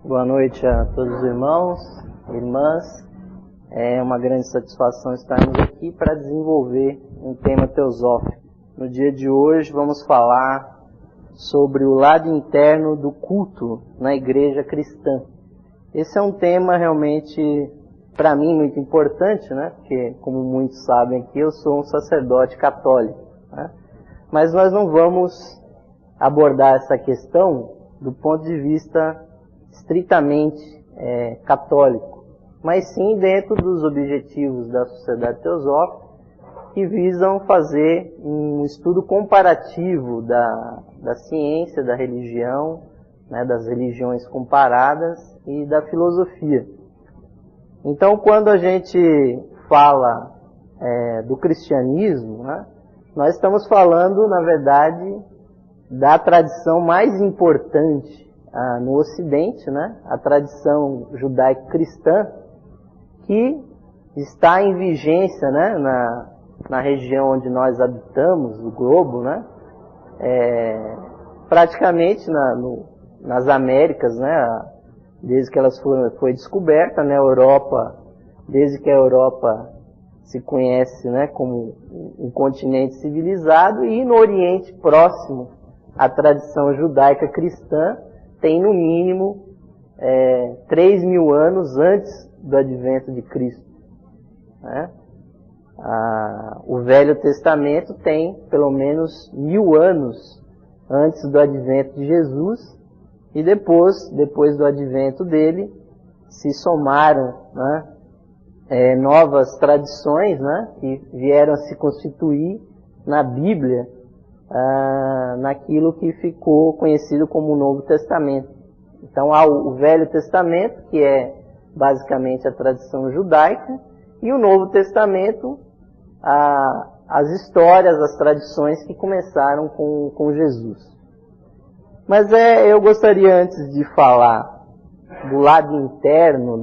Boa noite a todos os irmãos e irmãs. É uma grande satisfação estarmos aqui para desenvolver um tema teosófico. No dia de hoje vamos falar sobre o lado interno do culto na igreja cristã. Esse é um tema realmente, para mim, muito importante, né? Porque, como muitos sabem aqui, eu sou um sacerdote católico, né? Mas nós não vamos abordar essa questão do ponto de vista estritamente católico, mas sim dentro dos objetivos da Sociedade Teosófica, que visam fazer um estudo comparativo da ciência, da religião, né, das religiões comparadas e da filosofia. Então, quando a gente fala do cristianismo, né, nós estamos falando, na verdade, da tradição mais importante no Ocidente, né? A tradição judaico-cristã, que está em vigência, né? na região onde nós habitamos, o globo, né? Praticamente nas Américas, né? Desde que elas foi descoberta, né? Desde que a Europa se conhece, né? Como um continente civilizado, e no Oriente Próximo, a tradição judaica cristã tem no mínimo 3.000 anos antes do advento de Cristo, né? O Velho Testamento tem pelo menos 1.000 anos antes do advento de Jesus, e depois do advento dele se somaram, né, novas tradições, né, que vieram a se constituir na Bíblia, naquilo que ficou conhecido como o Novo Testamento. Então há o Velho Testamento, que é basicamente a tradição judaica, e o Novo Testamento, as histórias, as tradições que começaram com Jesus. Mas eu gostaria, antes de falar do lado interno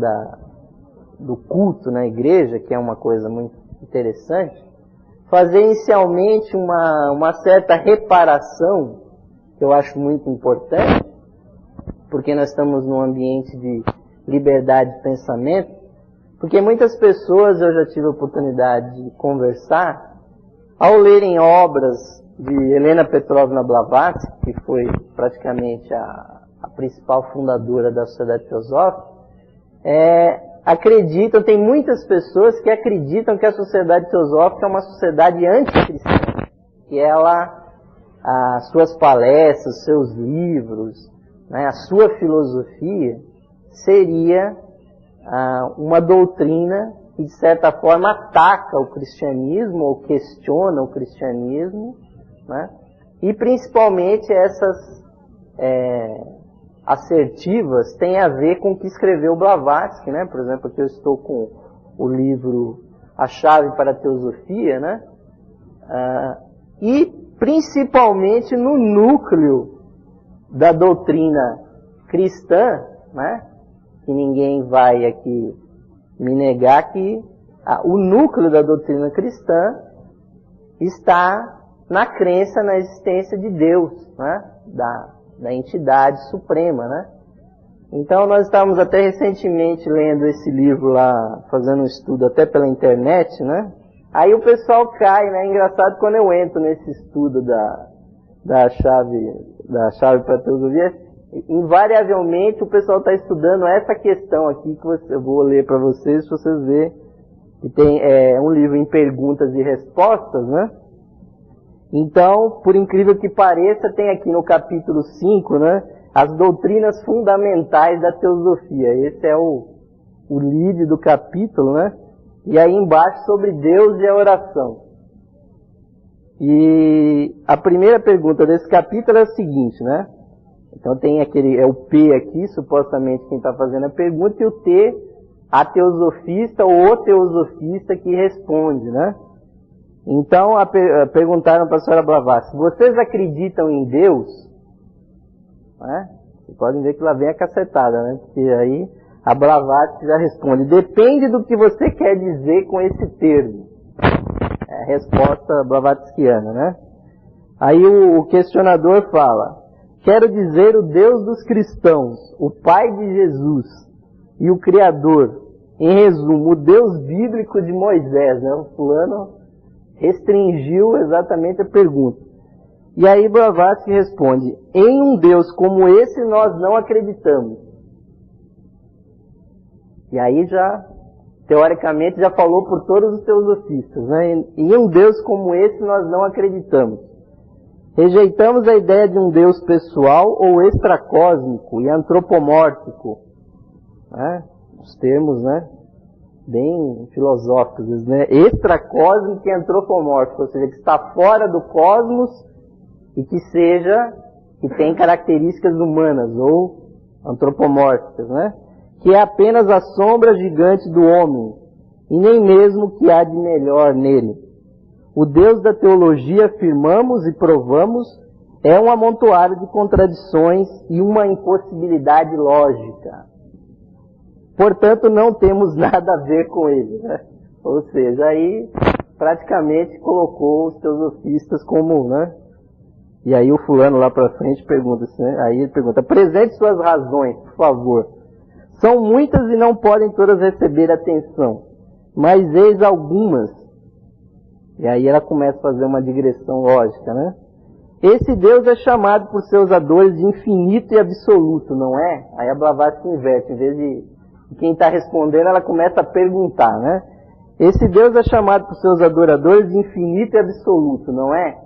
do culto na igreja, que é uma coisa muito interessante, fazer inicialmente uma certa reparação, que eu acho muito importante, porque nós estamos num ambiente de liberdade de pensamento, porque muitas pessoas, eu já tive a oportunidade de conversar, ao lerem obras de Helena Petrovna Blavatsky, que foi praticamente a principal fundadora da Sociedade Teosófica, tem muitas pessoas que acreditam que a Sociedade Teosófica é uma sociedade anticristã, que as suas palestras, seus livros, né, a sua filosofia seria uma doutrina que, de certa forma, ataca o cristianismo ou questiona o cristianismo, né, e principalmente essas assertivas têm a ver com o que escreveu Blavatsky, né? Por exemplo, aqui eu estou com o livro A Chave para a Teosofia, né? E principalmente no núcleo da doutrina cristã, né? Que ninguém vai aqui me negar que o núcleo da doutrina cristã está na crença na existência de Deus, né? Da entidade suprema, né? Então nós estávamos até recentemente lendo esse livro lá, fazendo um estudo até pela internet, né? Aí o pessoal cai, né? É engraçado quando eu entro nesse estudo da chave para a teosofia, invariavelmente o pessoal está estudando essa questão aqui que eu vou ler para vocês verem que tem um livro em perguntas e respostas, né? Então, por incrível que pareça, tem aqui no capítulo 5, né, as doutrinas fundamentais da teosofia. Esse é o lead do capítulo, né? E aí embaixo sobre Deus e a oração. E a primeira pergunta desse capítulo é a seguinte, né? Então tem o P aqui, supostamente quem está fazendo a pergunta, e o T, a teosofista ou o teosofista que responde, né? Então, perguntaram para a senhora Blavatsky: vocês acreditam em Deus? Né? Vocês podem ver que lá vem a cacetada, né? Porque aí a Blavatsky já responde: depende do que você quer dizer com esse termo. É a resposta blavatskiana, né? Aí o questionador fala: quero dizer o Deus dos cristãos, o Pai de Jesus e o Criador. Em resumo, o Deus bíblico de Moisés, né? O fulano restringiu exatamente a pergunta. E aí Blavatsky responde: em um Deus como esse nós não acreditamos. E aí já, teoricamente, já falou por todos os teosofistas, né? Em um Deus como esse nós não acreditamos. Rejeitamos a ideia de um Deus pessoal ou extracósmico e antropomórfico, né? Os termos, né? Bem filosóficos, né? Extracósmico e antropomórfico, ou seja, que está fora do cosmos e que tem características humanas ou antropomórficas, né? Que é apenas a sombra gigante do homem e nem mesmo o que há de melhor nele. O Deus da teologia, afirmamos e provamos, é um amontoado de contradições e uma impossibilidade lógica. Portanto, não temos nada a ver com ele, né? Ou seja, aí praticamente colocou os teosofistas como, né? E aí o fulano lá para frente pergunta, né? Aí ele pergunta: apresente suas razões, por favor. São muitas e não podem todas receber atenção, mas eis algumas. E aí ela começa a fazer uma digressão lógica, né? Esse Deus é chamado por seus adoradores de infinito e absoluto, não é? Aí a Blavatsky inverte, em vez de quem está respondendo, ela começa a perguntar, né? Esse Deus é chamado por seus adoradores de infinito e absoluto, não é?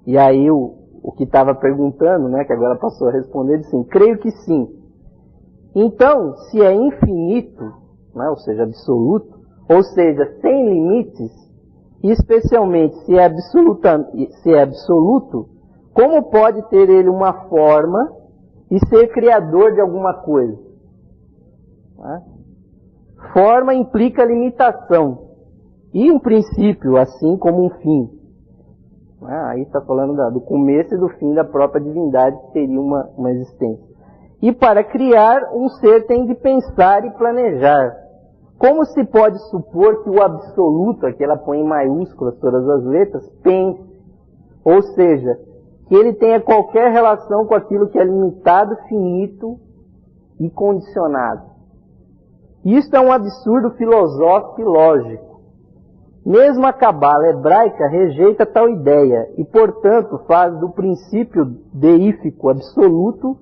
E aí o que estava perguntando, né, que agora passou a responder, disse assim: creio que sim. Então, se é infinito, né, ou seja, absoluto, ou seja, sem limites, e especialmente se é absoluto, como pode ter ele uma forma e ser criador de alguma coisa? Forma implica limitação e um princípio, assim como um fim. Aí está falando do começo e do fim da própria divindade, que seria uma existência. E para criar, um ser tem de pensar e planejar. Como se pode supor que o absoluto, aqui ela põe em maiúsculas todas as letras, pense, ou seja, que ele tenha qualquer relação com aquilo que é limitado, finito e condicionado? Isto é um absurdo filosófico e lógico. Mesmo a cabala hebraica rejeita tal ideia e, portanto, faz do princípio deífico absoluto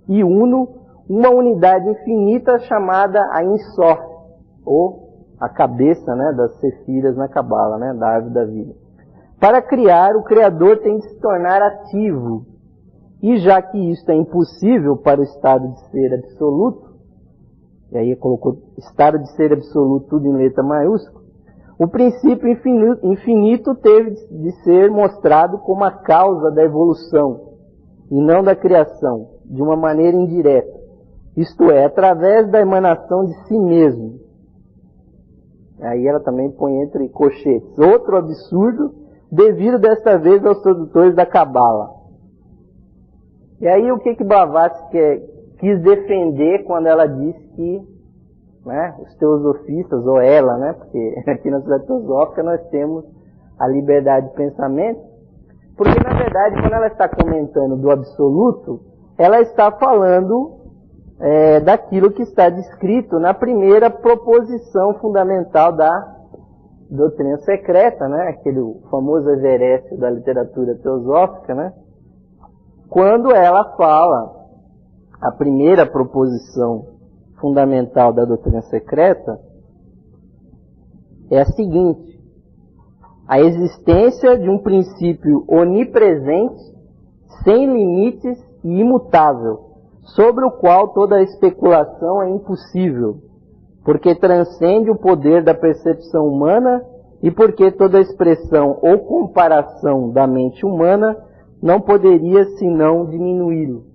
e uno uma unidade infinita chamada a Ensof, ou a cabeça, né, das sefiras na cabala, né, da árvore da vida. Para criar, o Criador tem de se tornar ativo. E já que isto é impossível para o estado de ser absoluto, e aí colocou estado de ser absoluto tudo em letra maiúscula, o princípio infinito teve de ser mostrado como a causa da evolução e não da criação, de uma maneira indireta, isto é, através da emanação de si mesmo. Aí ela também põe entre colchetes. Outro absurdo, devido desta vez aos tradutores da Cabala. E aí o que Blavatsky quis defender quando ela disse que, né, os teosofistas, ou ela, né, porque aqui na Sociedade Teosófica nós temos a liberdade de pensamento, porque na verdade quando ela está comentando do absoluto, ela está falando daquilo que está descrito na primeira proposição fundamental da doutrina secreta, né, aquele famoso Everest da literatura teosófica, né, quando ela fala, a primeira proposição fundamental da doutrina secreta é a seguinte: a existência de um princípio onipresente, sem limites e imutável, sobre o qual toda especulação é impossível, porque transcende o poder da percepção humana e porque toda expressão ou comparação da mente humana não poderia senão diminuí-lo.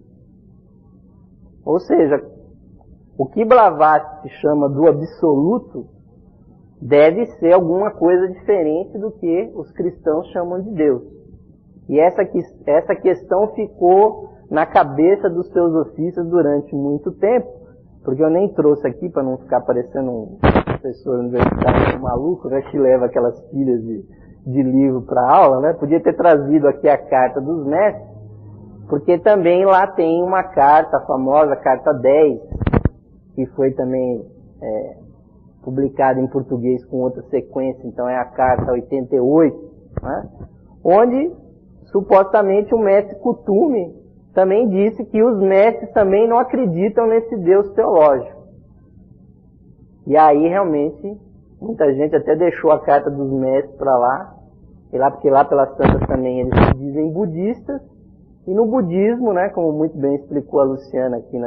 Ou seja, o que Blavatsky chama do absoluto deve ser alguma coisa diferente do que os cristãos chamam de Deus. E essa questão ficou na cabeça dos teosofistas durante muito tempo, porque eu nem trouxe aqui para não ficar parecendo um professor universitário maluco, né, que leva aquelas pilhas de livro para aula, né? Podia ter trazido aqui a carta dos mestres, Porque também lá tem uma carta, a famosa carta 10, que foi também publicada em português com outra sequência, então é a carta 88, né? Onde supostamente o mestre Kuthumi também disse que os mestres também não acreditam nesse Deus teológico. E aí realmente muita gente até deixou a carta dos mestres para lá, porque lá pelas tantas também eles se dizem budistas, e no budismo, né, como muito bem explicou a Luciana aqui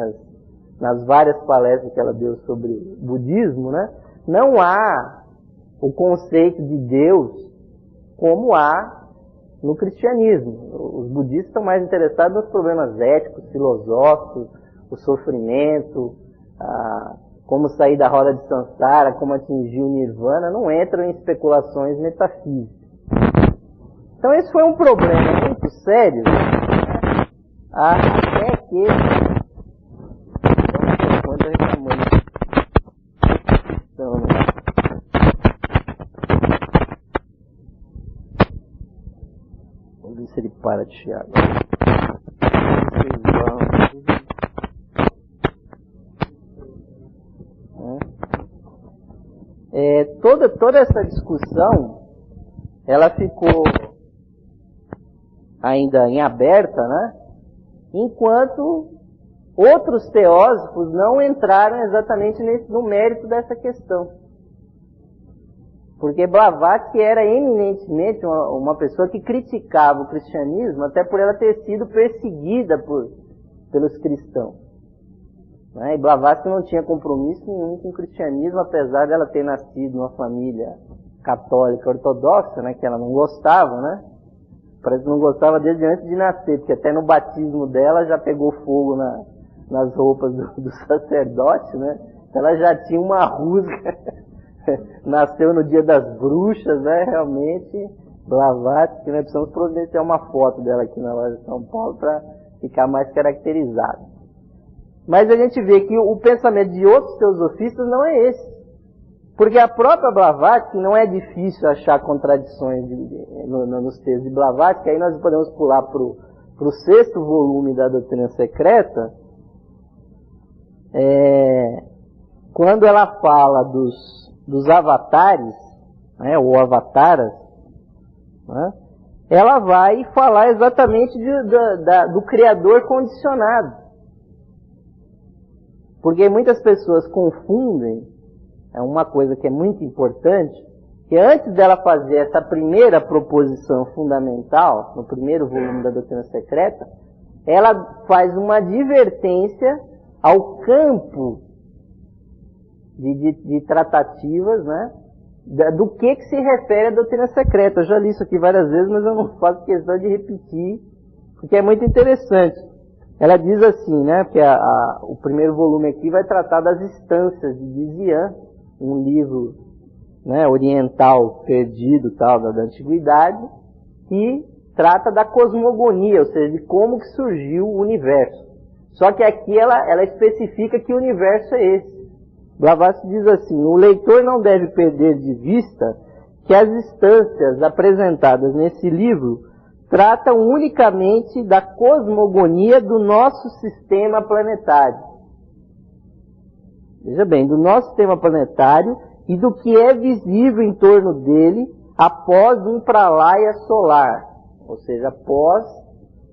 nas várias palestras que ela deu sobre budismo, né, não há o conceito de Deus como há no cristianismo. Os budistas estão mais interessados nos problemas éticos, filosóficos, o sofrimento, como sair da roda de samsara, como atingir o nirvana, não entram em especulações metafísicas. Então esse foi um problema muito sério, até que vamos ver se ele para de chiar agora. Toda essa discussão ela ficou ainda em aberta, né? Enquanto outros teósofos não entraram exatamente no mérito dessa questão. Porque Blavatsky era eminentemente uma pessoa que criticava o cristianismo, até por ela ter sido perseguida pelos cristãos. Né? E Blavatsky não tinha compromisso nenhum com o cristianismo, apesar dela ter nascido numa família católica ortodoxa, né, que ela não gostava, né? Parece que não gostava desde antes de nascer, porque até no batismo dela já pegou fogo nas roupas do sacerdote, né? Ela já tinha uma rusga, nasceu no dia das bruxas, né? Realmente, Blavatsky, né? Precisamos providenciar uma foto dela aqui na loja de São Paulo para ficar mais caracterizada. Mas a gente vê que o pensamento de outros teosofistas não é esse. Porque a própria Blavatsky, não é difícil achar contradições nos textos de Blavatsky, aí nós podemos pular para o 6º volume da Doutrina Secreta, quando ela fala dos avatares, né, ou avataras, né, ela vai falar exatamente do Criador condicionado. Porque muitas pessoas confundem, é uma coisa que é muito importante, que antes dela fazer essa primeira proposição fundamental, no primeiro volume da Doutrina Secreta, ela faz uma advertência ao campo de tratativas, né, do que se refere à Doutrina Secreta. Eu já li isso aqui várias vezes, mas eu não faço questão de repetir, porque é muito interessante. Ela diz assim, né, que o primeiro volume aqui vai tratar das instâncias de Dzyan, um livro, né, oriental perdido tal, da antiguidade, que trata da cosmogonia, ou seja, de como que surgiu o universo. Só que aqui ela especifica que universo é esse. Blavatsky diz assim: o leitor não deve perder de vista que as instâncias apresentadas nesse livro tratam unicamente da cosmogonia do nosso sistema planetário. Veja bem, do nosso sistema planetário e do que é visível em torno dele após um pralaya solar, ou seja, após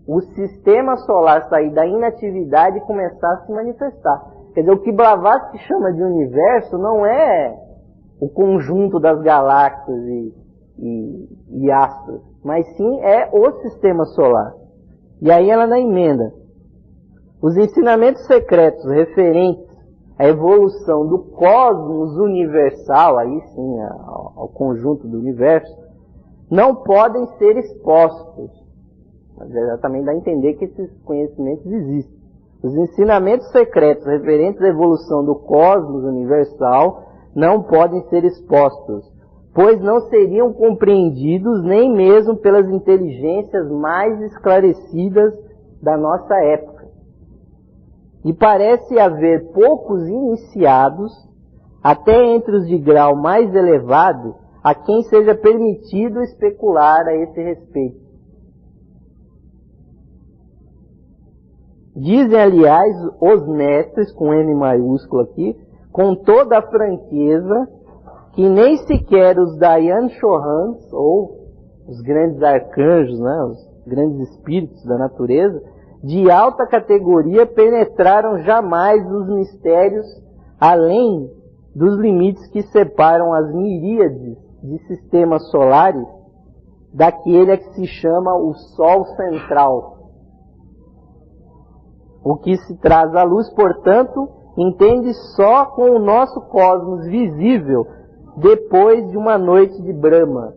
o sistema solar sair da inatividade e começar a se manifestar. Quer dizer, o que Blavatsky chama de universo não é o conjunto das galáxias e astros, mas sim é o sistema solar. E aí ela na emenda: os ensinamentos secretos referentes à evolução do cosmos universal, aí sim ao conjunto do universo, não podem ser expostos. Mas também dá a entender que esses conhecimentos existem. Os ensinamentos secretos referentes à evolução do cosmos universal não podem ser expostos, pois não seriam compreendidos nem mesmo pelas inteligências mais esclarecidas da nossa época. E parece haver poucos iniciados, até entre os de grau mais elevado, a quem seja permitido especular a esse respeito. Dizem, aliás, os mestres, com N maiúsculo aqui, com toda a franqueza, que nem sequer os Dayan Shohans, ou os grandes arcanjos, né, os grandes espíritos da natureza, de alta categoria penetraram jamais os mistérios além dos limites que separam as miríades de sistemas solares daquele a que se chama o Sol central. O que se traz à luz, portanto, entende só com o nosso cosmos visível depois de uma noite de Brahma.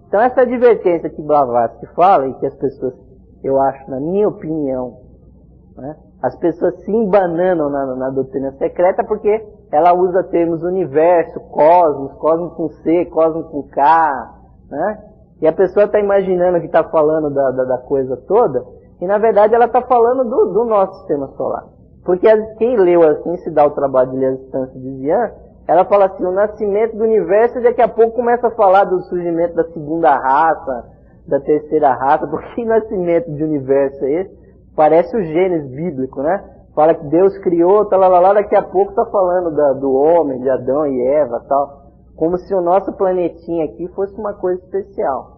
Então essa advertência que Blavatsky fala, e que as pessoas, eu acho, na minha opinião, né, as pessoas se embananam na doutrina secreta porque ela usa termos universo, cosmos, cosmos com C, cosmos com K, né? E a pessoa está imaginando que está falando da coisa toda, e na verdade ela está falando do nosso sistema solar. Porque quem leu assim, se dá o trabalho de ler as instâncias de Zian, ela fala assim, o nascimento do universo, daqui a pouco começa a falar do surgimento da segunda raça, da terceira raça, porque que nascimento de universo é esse? Parece o Gênesis bíblico, né? Fala que Deus criou, talalá, daqui a pouco está falando do homem, de Adão e Eva, tal. Como se o nosso planetinha aqui fosse uma coisa especial.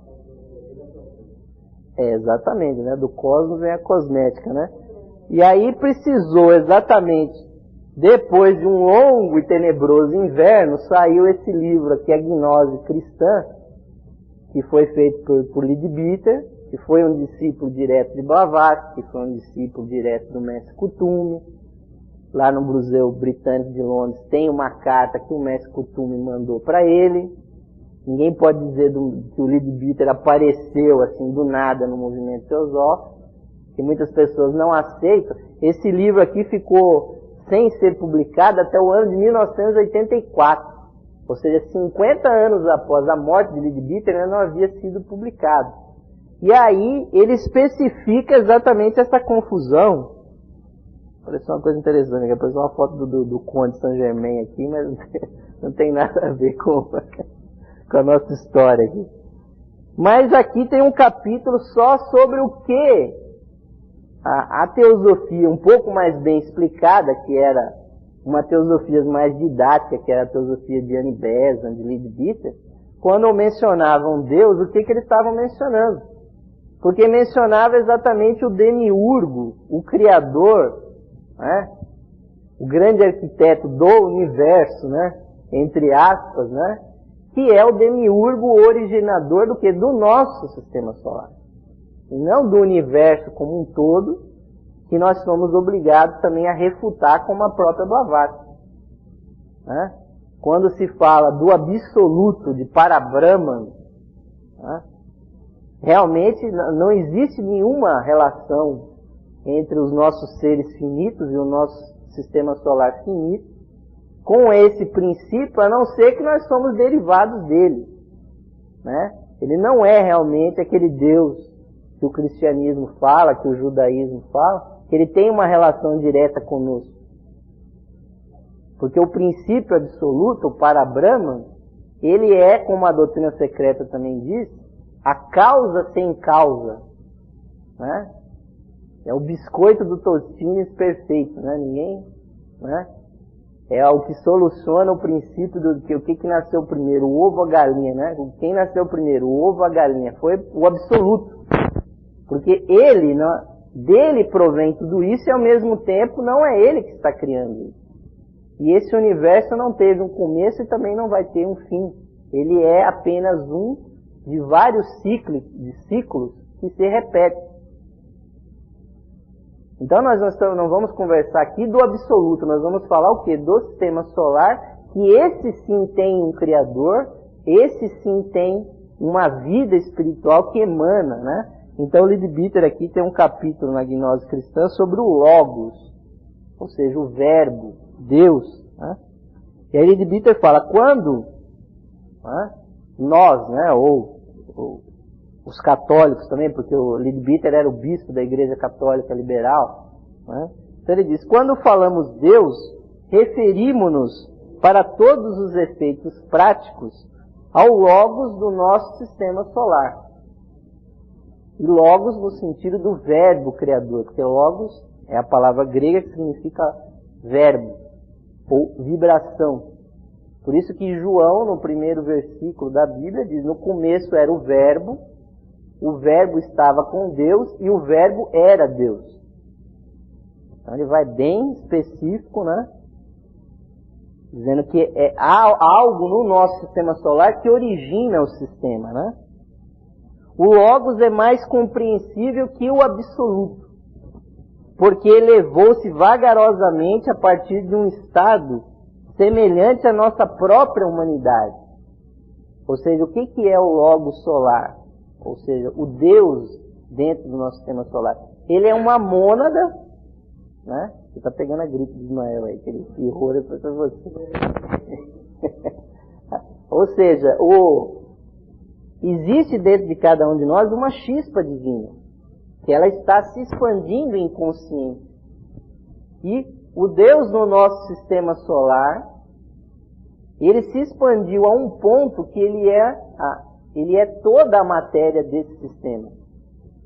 É, exatamente, né? Do cosmos vem a cosmética, né? E aí precisou exatamente, depois de um longo e tenebroso inverno, saiu esse livro aqui, A Gnose Cristã, que foi feito por Leadbeater, que foi um discípulo direto de Blavatsky, que foi um discípulo direto do mestre Kuthumi. Lá no Museu Britânico de Londres tem uma carta que o mestre Kuthumi mandou para ele. Ninguém pode dizer que o Leadbeater apareceu assim do nada no movimento teosófico, que muitas pessoas não aceitam. Esse livro aqui ficou sem ser publicado até o ano de 1984. Ou seja, 50 anos após a morte de Leadbeater, ele não havia sido publicado. E aí ele especifica exatamente essa confusão. Parece uma coisa interessante, que apareceu uma foto do Conde Saint-Germain aqui, mas não tem nada a ver com a nossa história aqui. Mas aqui tem um capítulo só sobre o que a teosofia um pouco mais bem explicada, que era uma teosofia mais didática, que era a teosofia de Annie Besant, de Leadbeater, quando mencionavam Deus, o que eles estavam mencionando? Porque mencionava exatamente o demiurgo, o criador, né? O grande arquiteto do universo, né? Entre aspas, né? Que é o demiurgo originador do que? Do nosso sistema solar. E não do universo como um todo, que nós somos obrigados também a refutar como a própria Blavatsky. Né? Quando se fala do absoluto de Parabrahman, né? Realmente não existe nenhuma relação entre os nossos seres finitos e o nosso sistema solar finito com esse princípio, a não ser que nós somos derivados dele. Né? Ele não é realmente aquele Deus que o cristianismo fala, que o judaísmo fala, que ele tem uma relação direta conosco. Porque o princípio absoluto, o Parabrahman, ele é, como a doutrina secreta também diz, a causa sem causa. Né? É o biscoito do Tostines perfeito, né? Ninguém, né? É o que soluciona o princípio do que o que nasceu primeiro, o ovo ou a galinha, né? Quem nasceu primeiro, o ovo ou a galinha? Foi o absoluto. Porque ele, dele provém tudo isso e ao mesmo tempo não é ele que está criando isso. E esse universo não teve um começo e também não vai ter um fim. Ele é apenas um de vários ciclos que se repetem. Então nós não vamos conversar aqui do absoluto, nós vamos falar o quê? Do sistema solar, que esse sim tem um criador, esse sim tem uma vida espiritual que emana, né? Então o Leadbeater aqui tem um capítulo na Gnose Cristã sobre o Logos, ou seja, o Verbo, Deus. Né? E aí Leadbeater fala, quando nós, né, ou os católicos também, porque o Leadbeater era o bispo da Igreja Católica Liberal, né? Então ele diz, quando falamos Deus, referimos-nos para todos os efeitos práticos ao Logos do nosso sistema solar. e logos no sentido do verbo criador, porque logos é a palavra grega que significa verbo ou vibração. Por isso que João, no primeiro versículo da Bíblia, diz: no começo era o verbo estava com Deus e o verbo era Deus. Então ele vai bem específico, né? Dizendo que há algo no nosso sistema solar que origina o sistema, né? O Logos é mais compreensível que o absoluto, porque elevou-se vagarosamente a partir de um estado semelhante à nossa própria humanidade. Ou seja, o que é o Logos solar? Ou seja, o Deus dentro do nosso sistema solar. Ele é uma mônada, né? Você está pegando a gripe de Ismael aí, que ele errou depois para você. Ou seja, existe dentro de cada um de nós uma chispa divina, que ela está se expandindo em consciência. E o Deus no nosso sistema solar, ele se expandiu a um ponto que ele é toda a matéria desse sistema.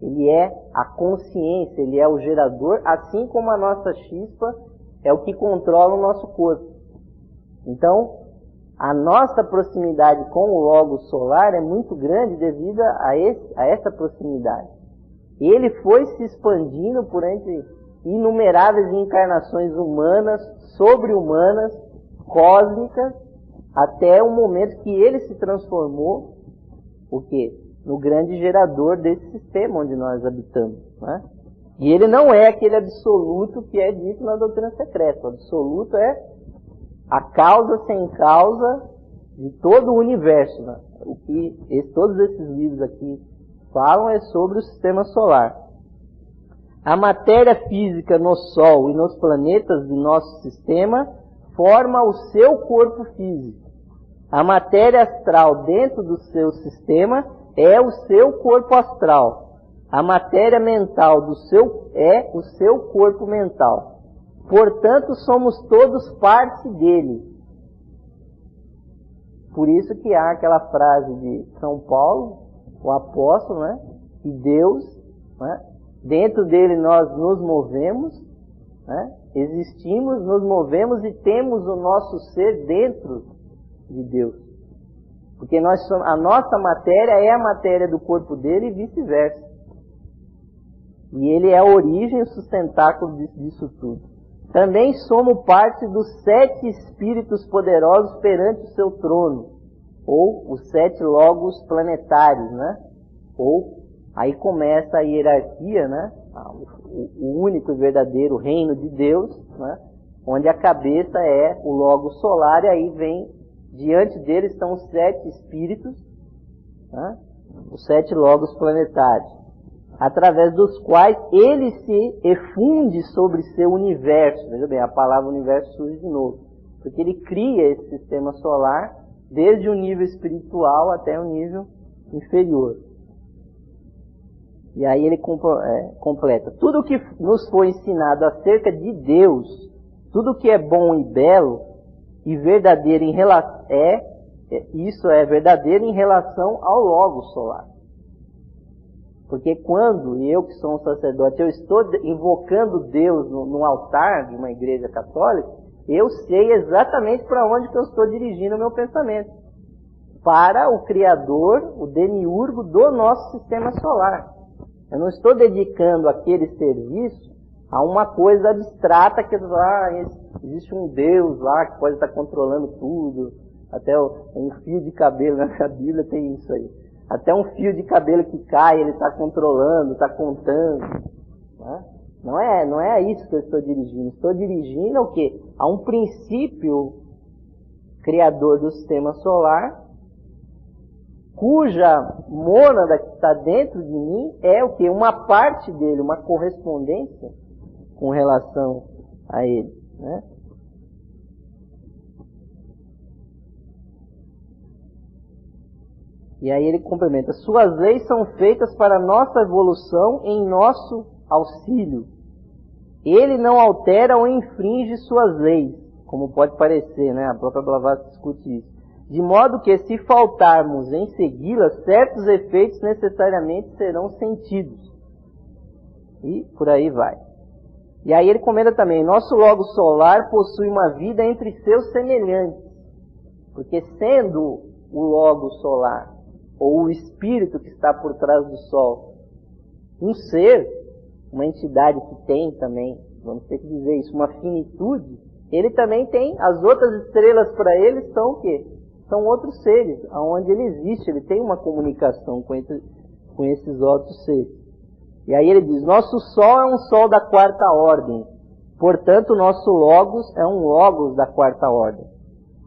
Ele é a consciência, ele é o gerador, assim como a nossa chispa é o que controla o nosso corpo. Então, a nossa proximidade com o Logos solar é muito grande devido a essa proximidade. Ele foi se expandindo por entre inumeráveis encarnações humanas, sobre-humanas, cósmicas, até o momento que ele se transformou, o quê? No grande gerador desse sistema onde nós habitamos, né? E ele não é aquele absoluto que é dito na doutrina secreta. O absoluto é a causa sem causa de todo o universo, né? O que todos esses livros aqui falam é sobre o sistema solar. A matéria física no Sol e nos planetas de nosso sistema forma o seu corpo físico. A matéria astral dentro do seu sistema é o seu corpo astral. A matéria mental é o seu corpo mental. Portanto, somos todos parte dele. Por isso que há aquela frase de São Paulo, o apóstolo, né? Que Deus, né? Dentro dele nós nos movemos, né? Existimos, nos movemos e temos o nosso ser dentro de Deus. Porque a nossa matéria é a matéria do corpo dele e vice-versa. E ele é a origem e o sustentáculo disso tudo. Também somos parte dos 7 espíritos poderosos perante o seu trono, ou os 7 logos planetários, né? Ou aí começa a hierarquia, né? O único e verdadeiro reino de Deus, né? Onde a cabeça é o logo solar, e aí vem diante dele estão os 7 espíritos, né? Os 7 logos planetários, através dos quais ele se efunde sobre seu universo. Veja bem, a palavra universo surge de novo, porque ele cria esse sistema solar desde o nível espiritual até o nível inferior. E aí ele completa. Tudo que nos foi ensinado acerca de Deus, tudo que é bom e belo e verdadeiro isso é verdadeiro em relação ao Logos solar. Porque quando eu, que sou um sacerdote, eu estou invocando Deus no altar de uma igreja católica, eu sei exatamente para onde que eu estou dirigindo o meu pensamento. Para o Criador, o demiurgo do nosso sistema solar. Eu não estou dedicando aquele serviço a uma coisa abstrata que existe um Deus lá que pode estar controlando tudo. Até um fio de cabelo, na Bíblia tem isso aí. Até um fio de cabelo que cai, ele está controlando, está contando. Né? Não é a isso que eu estou dirigindo. Estou dirigindo ao quê? A um princípio criador do sistema solar, cuja mônada que está dentro de mim é o quê? Uma parte dele, uma correspondência com relação a ele. Né? E aí ele complementa: suas leis são feitas para nossa evolução em nosso auxílio. Ele não altera ou infringe suas leis, como pode parecer, né? A própria Blavatsky discute isso. de modo que, se faltarmos em segui-la, certos efeitos necessariamente serão sentidos. E por aí vai. E aí ele comenta também, nosso logo solar possui uma vida entre seus semelhantes, porque sendo o logo solar, ou o espírito que está por trás do sol, um ser, uma entidade que tem também, vamos ter que dizer isso, uma finitude, ele também tem, as outras estrelas para ele são o quê? São outros seres, aonde ele existe, ele tem uma comunicação com esses outros seres. E aí ele diz, nosso Sol é um Sol da quarta ordem, portanto nosso Logos é um Logos da quarta ordem.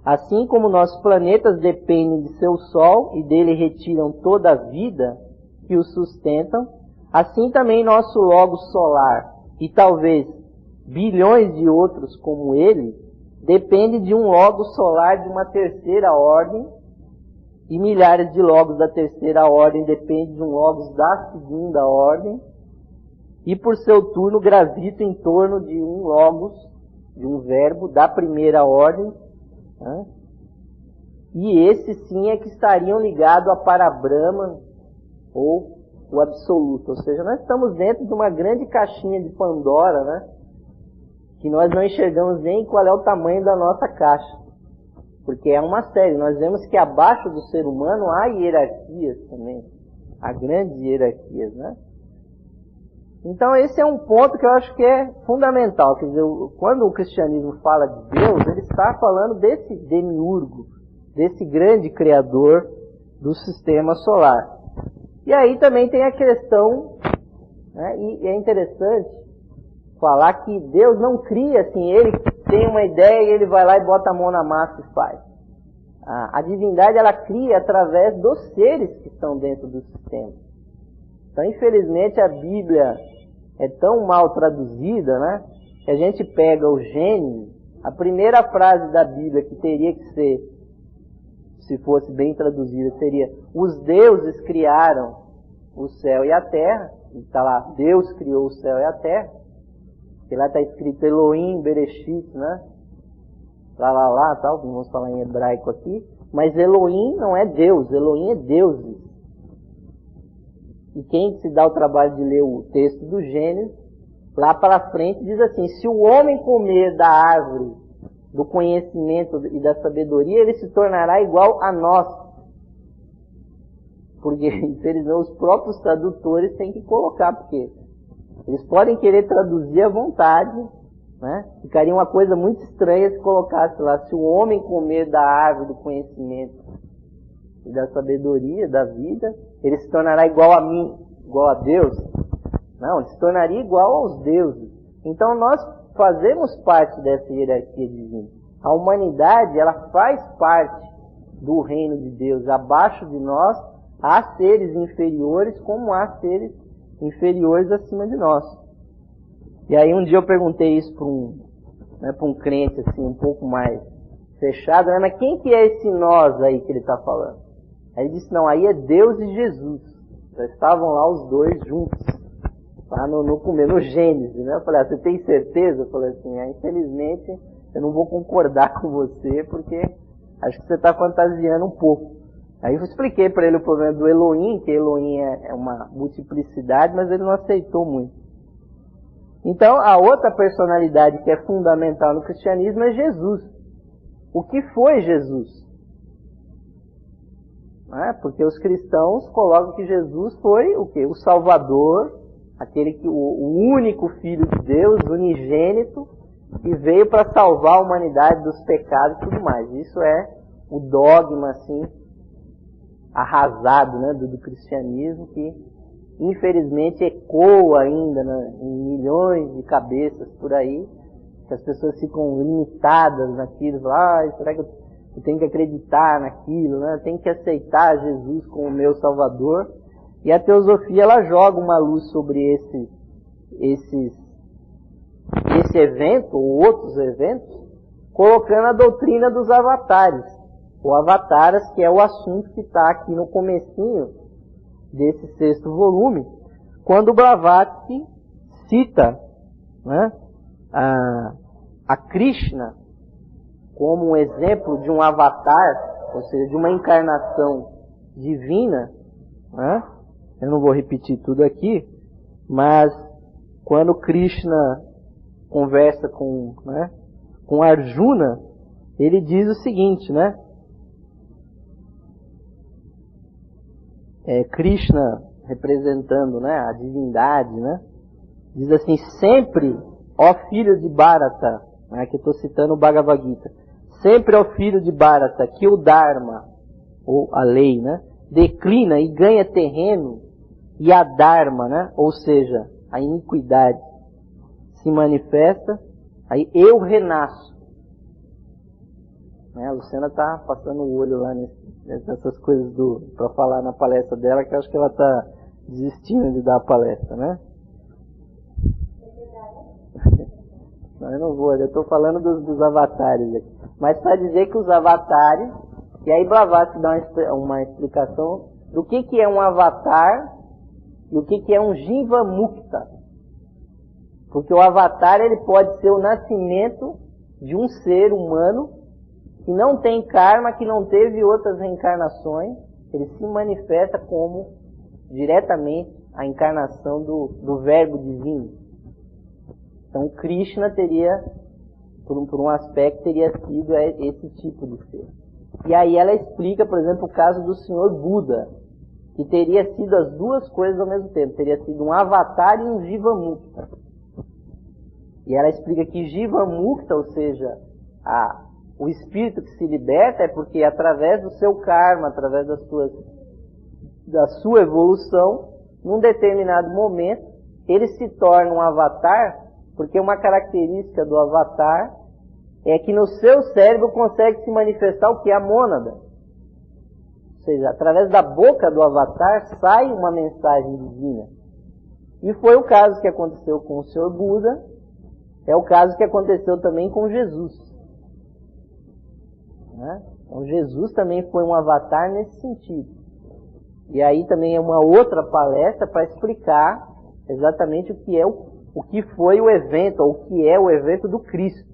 Assim como nossos planetas dependem de seu Sol e dele retiram toda a vida que os sustentam, assim também nosso Logos solar, e talvez bilhões de outros como ele, depende de um Logos solar de uma terceira ordem, e milhares de Logos da terceira ordem dependem de um Logos da segunda ordem, e por seu turno gravitam em torno de um Logos, de um verbo da primeira ordem, né? E esses sim é que estariam ligados a Parabrahma, ou o absoluto. Ou seja, nós estamos dentro de uma grande caixinha de Pandora, né? Que nós não enxergamos nem qual é o tamanho da nossa caixa. Porque é uma série. Nós vemos que abaixo do ser humano há hierarquias também. Há grandes hierarquias, né? Então esse é um ponto que eu acho que é fundamental. Quer dizer, quando o cristianismo fala de Deus, ele está falando desse demiurgo, desse grande criador do sistema solar. E aí também tem a questão, né, e é interessante falar que Deus não cria assim, ele tem uma ideia e ele vai lá e bota a mão na massa e faz. A divindade ela cria através dos seres que estão dentro do sistema. Então, infelizmente, a Bíblia é tão mal traduzida, né, que a gente pega o Gênesis, a primeira frase da Bíblia que teria que ser, se fosse bem traduzida, seria: os deuses criaram o céu e a terra. Está lá, Deus criou o céu e a terra. E lá está escrito Elohim, Bereshit, né? Lá, tal, vamos falar em hebraico aqui. Mas Elohim não é Deus, Elohim é deuses. E quem se dá o trabalho de ler o texto do Gênesis, lá para frente diz assim: se o homem comer da árvore do conhecimento e da sabedoria, ele se tornará igual a nós. Porque, infelizmente, os próprios tradutores têm que colocar, porque eles podem querer traduzir à vontade, né? Ficaria uma coisa muito estranha se colocasse lá: se o homem comer da árvore do conhecimento e da sabedoria, da vida, ele se tornará igual a mim, igual a Deus. Não, ele se tornaria igual aos deuses. Então nós fazemos parte dessa hierarquia divina. A humanidade, ela faz parte do reino de Deus. Abaixo de nós há seres inferiores, como há seres inferiores acima de nós. E aí um dia eu perguntei isso para um crente assim, um pouco mais fechado, né? Mas quem que é esse nós aí que ele está falando? Aí ele disse: não, aí é Deus e Jesus. Já estavam lá os dois juntos, lá no Gênesis, né? Eu falei: você tem certeza? Eu falei assim: infelizmente eu não vou concordar com você, porque acho que você está fantasiando um pouco. Aí eu expliquei para ele o problema do Elohim, que Elohim é uma multiplicidade, mas ele não aceitou muito. Então, a outra personalidade que é fundamental no cristianismo é Jesus. O que foi Jesus? Porque os cristãos colocam que Jesus foi o quê? O Salvador, aquele que o único Filho de Deus, unigênito, que veio para salvar a humanidade dos pecados e tudo mais. Isso é o dogma assim arrasado, né, do cristianismo, que infelizmente ecoa ainda, né, em milhões de cabeças por aí, que as pessoas ficam limitadas naquilo, será que eu tenho que acreditar naquilo, né? Eu tenho que aceitar Jesus como meu Salvador. E a teosofia ela joga uma luz sobre esse evento, ou outros eventos, colocando a doutrina dos avatares. O avataras, que é o assunto que está aqui no comecinho desse 6º volume, quando o Blavatsky cita, né, a Krishna como um exemplo de um avatar ou seja, de uma encarnação divina, né? Eu não vou repetir tudo aqui, mas quando Krishna conversa com Arjuna, ele diz o seguinte, né? Krishna representando, né, a divindade, né? Diz assim: sempre, ó filho de Bharata, né, que eu estou citando o Bhagavad Gita, sempre, ó filho de Bharata, que o Dharma, ou a lei, né, declina e ganha terreno, e a Dharma, né, ou seja, a iniquidade, se manifesta, aí eu renasço. A Luciana está passando o olho lá nessas coisas para falar na palestra dela, que eu acho que ela está desistindo de dar a palestra, né? Não, eu não vou, eu estou falando dos avatares aqui. Mas para dizer que os avatares, e aí Blavatsky dá uma explicação do que é um avatar e o que é um Jiva Mukta. Porque o avatar, ele pode ser o nascimento de um ser humano que não tem karma, que não teve outras reencarnações. Ele se manifesta como diretamente a encarnação do verbo divino. Então Krishna teria, por um aspecto, teria sido esse tipo de ser. E aí ela explica, por exemplo, o caso do Senhor Buda, que teria sido as duas coisas ao mesmo tempo. Teria sido um avatar e um Jiva Mukta. E ela explica que Jiva Mukta, ou seja, o espírito que se liberta, é porque através do seu karma, através da sua evolução, num determinado momento, ele se torna um avatar, porque uma característica do avatar é que no seu cérebro consegue se manifestar o que é a mônada. Ou seja, através da boca do avatar sai uma mensagem divina. E foi o caso que aconteceu com o Senhor Buda, é o caso que aconteceu também com Jesus. Então Jesus também foi um avatar nesse sentido. E aí também é uma outra palestra para explicar exatamente o que foi o evento, ou o que é o evento do Cristo.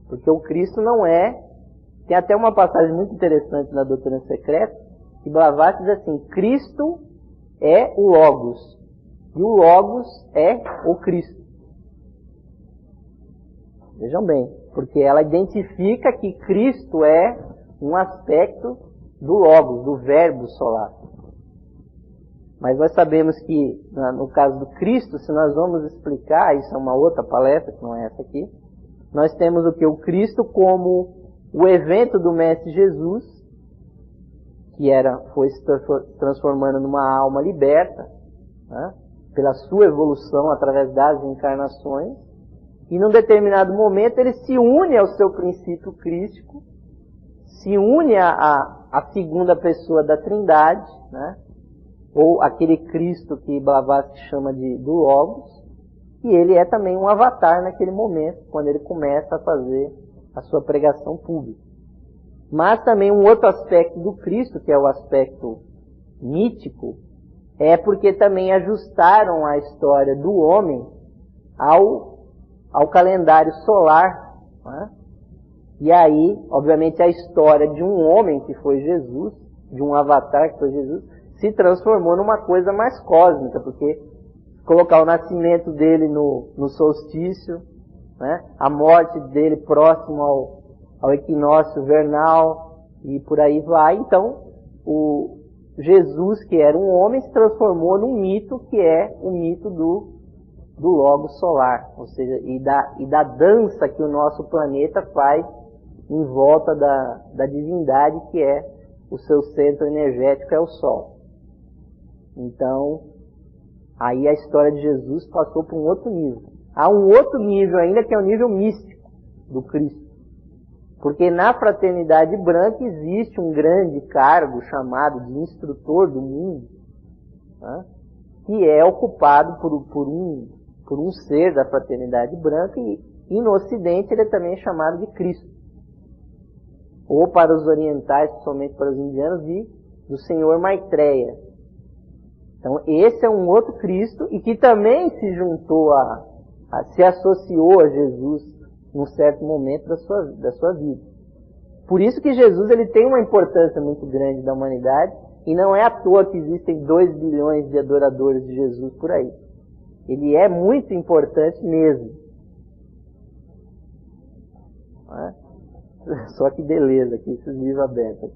Porque o Cristo não é... Tem até uma passagem muito interessante na Doutrina Secreta, que Blavatsky diz assim: Cristo é o Logos, e o Logos é o Cristo. Vejam bem, porque ela identifica que Cristo é um aspecto do Logos, do Verbo solar. Mas nós sabemos que, no caso do Cristo, se nós vamos explicar, isso é uma outra palestra, que não é essa aqui, nós temos o que? O Cristo como o evento do Mestre Jesus, que foi se transformando numa alma liberta, né, pela sua evolução através das encarnações, e num determinado momento ele se une ao seu princípio crístico, se une à segunda pessoa da Trindade, né, ou aquele Cristo que Blavatsky chama do Logos, e ele é também um avatar naquele momento, quando ele começa a fazer a sua pregação pública. Mas também um outro aspecto do Cristo, que é o aspecto mítico, é porque também ajustaram a história do homem ao calendário solar, né? E aí, obviamente, a história de um homem que foi Jesus, de um avatar que foi Jesus, se transformou numa coisa mais cósmica, porque colocar o nascimento dele no solstício, né? A morte dele próximo ao equinócio vernal, e por aí vai. Então, o Jesus, que era um homem, se transformou num mito, que é o mito do Logos solar, ou seja, e da dança que o nosso planeta faz em volta da divindade, que é o seu centro energético, é o Sol. Então, aí a história de Jesus passou para um outro nível. Há um outro nível ainda, que é o nível místico do Cristo. Porque na fraternidade branca existe um grande cargo chamado de instrutor do mundo, né, que é ocupado por um ser da fraternidade branca, e no Ocidente ele é também chamado de Cristo. Ou para os orientais, principalmente para os indianos, do Senhor Maitreya. Então esse é um outro Cristo, e que também se juntou se associou a Jesus num certo momento da sua vida. Por isso que Jesus ele tem uma importância muito grande da humanidade, e não é à toa que existem 2 bilhões de adoradores de Jesus por aí. Ele é muito importante mesmo. Só que beleza, aqui esses livros abertos.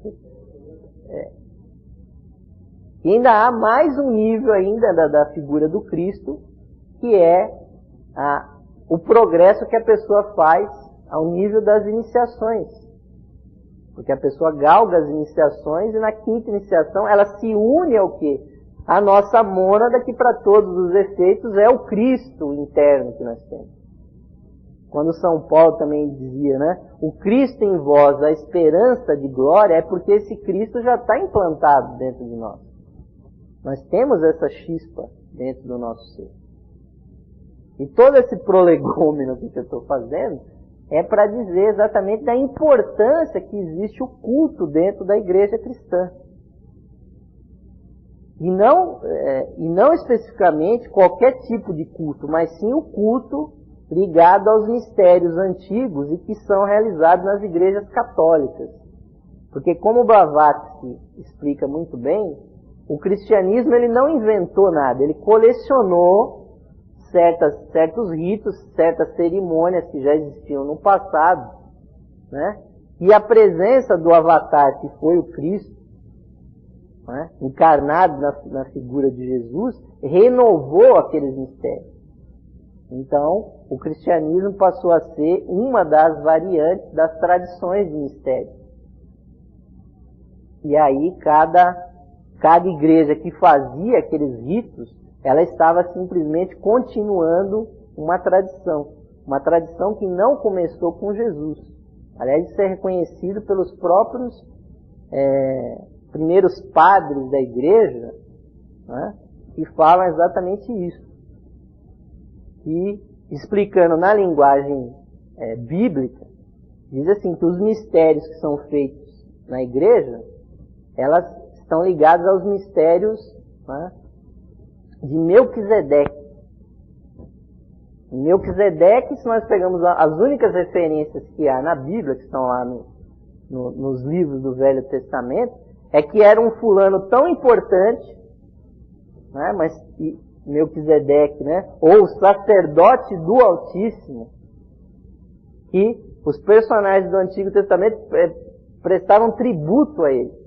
E ainda há mais um nível ainda da figura do Cristo, que é o progresso que a pessoa faz ao nível das iniciações. Porque a pessoa galga as iniciações e na 5ª iniciação ela se une ao quê? A nossa mônada, que para todos os efeitos é o Cristo interno que nós temos. Quando São Paulo também dizia, né? O Cristo em vós, a esperança de glória, é porque esse Cristo já está implantado dentro de nós. Nós temos essa chispa dentro do nosso ser. E todo esse prolegômeno que eu estou fazendo é para dizer exatamente da importância que existe o culto dentro da igreja cristã. E não especificamente qualquer tipo de culto, mas sim o culto ligado aos mistérios antigos e que são realizados nas igrejas católicas. Porque como Blavatsky explica muito bem, o cristianismo ele não inventou nada, ele colecionou certos ritos, certas cerimônias que já existiam no passado, né? E a presença do avatar, que foi o Cristo, né, encarnado na figura de Jesus, renovou aqueles mistérios. Então, o cristianismo passou a ser uma das variantes das tradições de mistério. E aí, cada igreja que fazia aqueles ritos, ela estava simplesmente continuando uma tradição que não começou com Jesus. Aliás, isso é reconhecido pelos próprios primeiros padres da igreja, né, que falam exatamente isso. E, explicando na linguagem bíblica, diz assim, que os mistérios que são feitos na igreja, elas estão ligados aos mistérios, né, de Melquisedeque. Melquisedeque, se nós pegamos as únicas referências que há na Bíblia, que estão lá nos livros do Velho Testamento, é que era um fulano tão importante, né, mas Melquisedeque, né, ou sacerdote do Altíssimo, que os personagens do Antigo Testamento prestavam tributo a ele.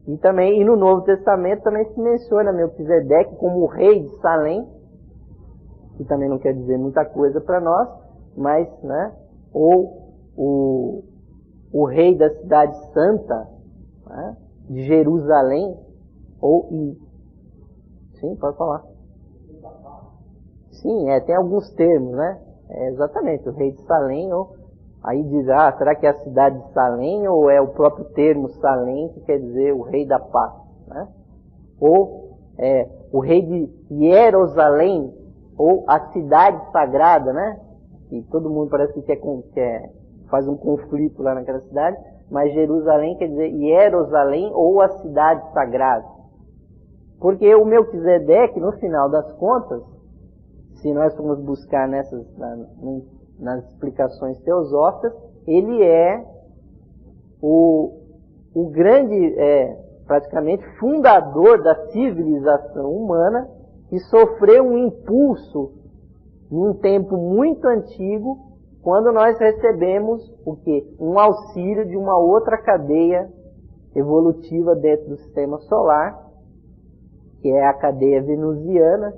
E no Novo Testamento também se menciona Melquisedeque como o rei de Salém, que também não quer dizer muita coisa para nós, mas, né, ou o rei da cidade santa, né, de Jerusalém, sim, pode falar. Sim, tem alguns termos, né? Exatamente, o rei de Salém, aí diz, será que é a cidade de Salém ou é o próprio termo Salém que quer dizer o rei da paz, né? Ou o rei de Jerusalém, ou a cidade sagrada, né? E todo mundo parece que faz um conflito lá naquela cidade, mas Jerusalém quer dizer Jerusalém ou a cidade sagrada. Porque o Melquisedeque, no final das contas, se nós formos buscar nas explicações teosóficas, ele é o grande, praticamente, fundador da civilização humana, que sofreu um impulso num tempo muito antigo, quando nós recebemos o quê? Um auxílio de uma outra cadeia evolutiva dentro do sistema solar, que é a cadeia venusiana,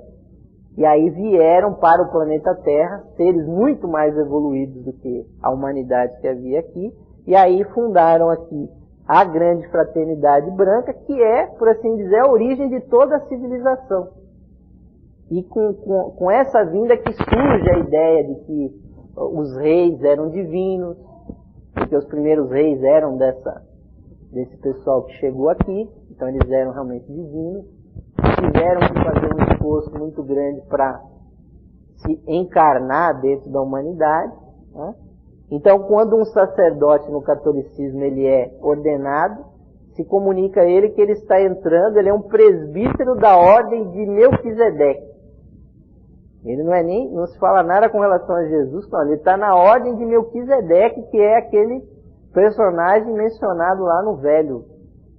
e aí vieram para o planeta Terra seres muito mais evoluídos do que a humanidade que havia aqui, e aí fundaram aqui a grande fraternidade branca, que é, por assim dizer, a origem de toda a civilização. E com essa vinda que surge a ideia de que os reis eram divinos, porque os primeiros reis eram desse pessoal que chegou aqui, então eles eram realmente divinos, tiveram que fazer um esforço muito grande para se encarnar dentro da humanidade, né? Então, quando um sacerdote no catolicismo ele é ordenado, se comunica a ele que ele está entrando, ele é um presbítero da ordem de Melquisedeque. Ele não se fala nada com relação a Jesus, não, ele está na ordem de Melquisedeque, que é aquele personagem mencionado lá no Velho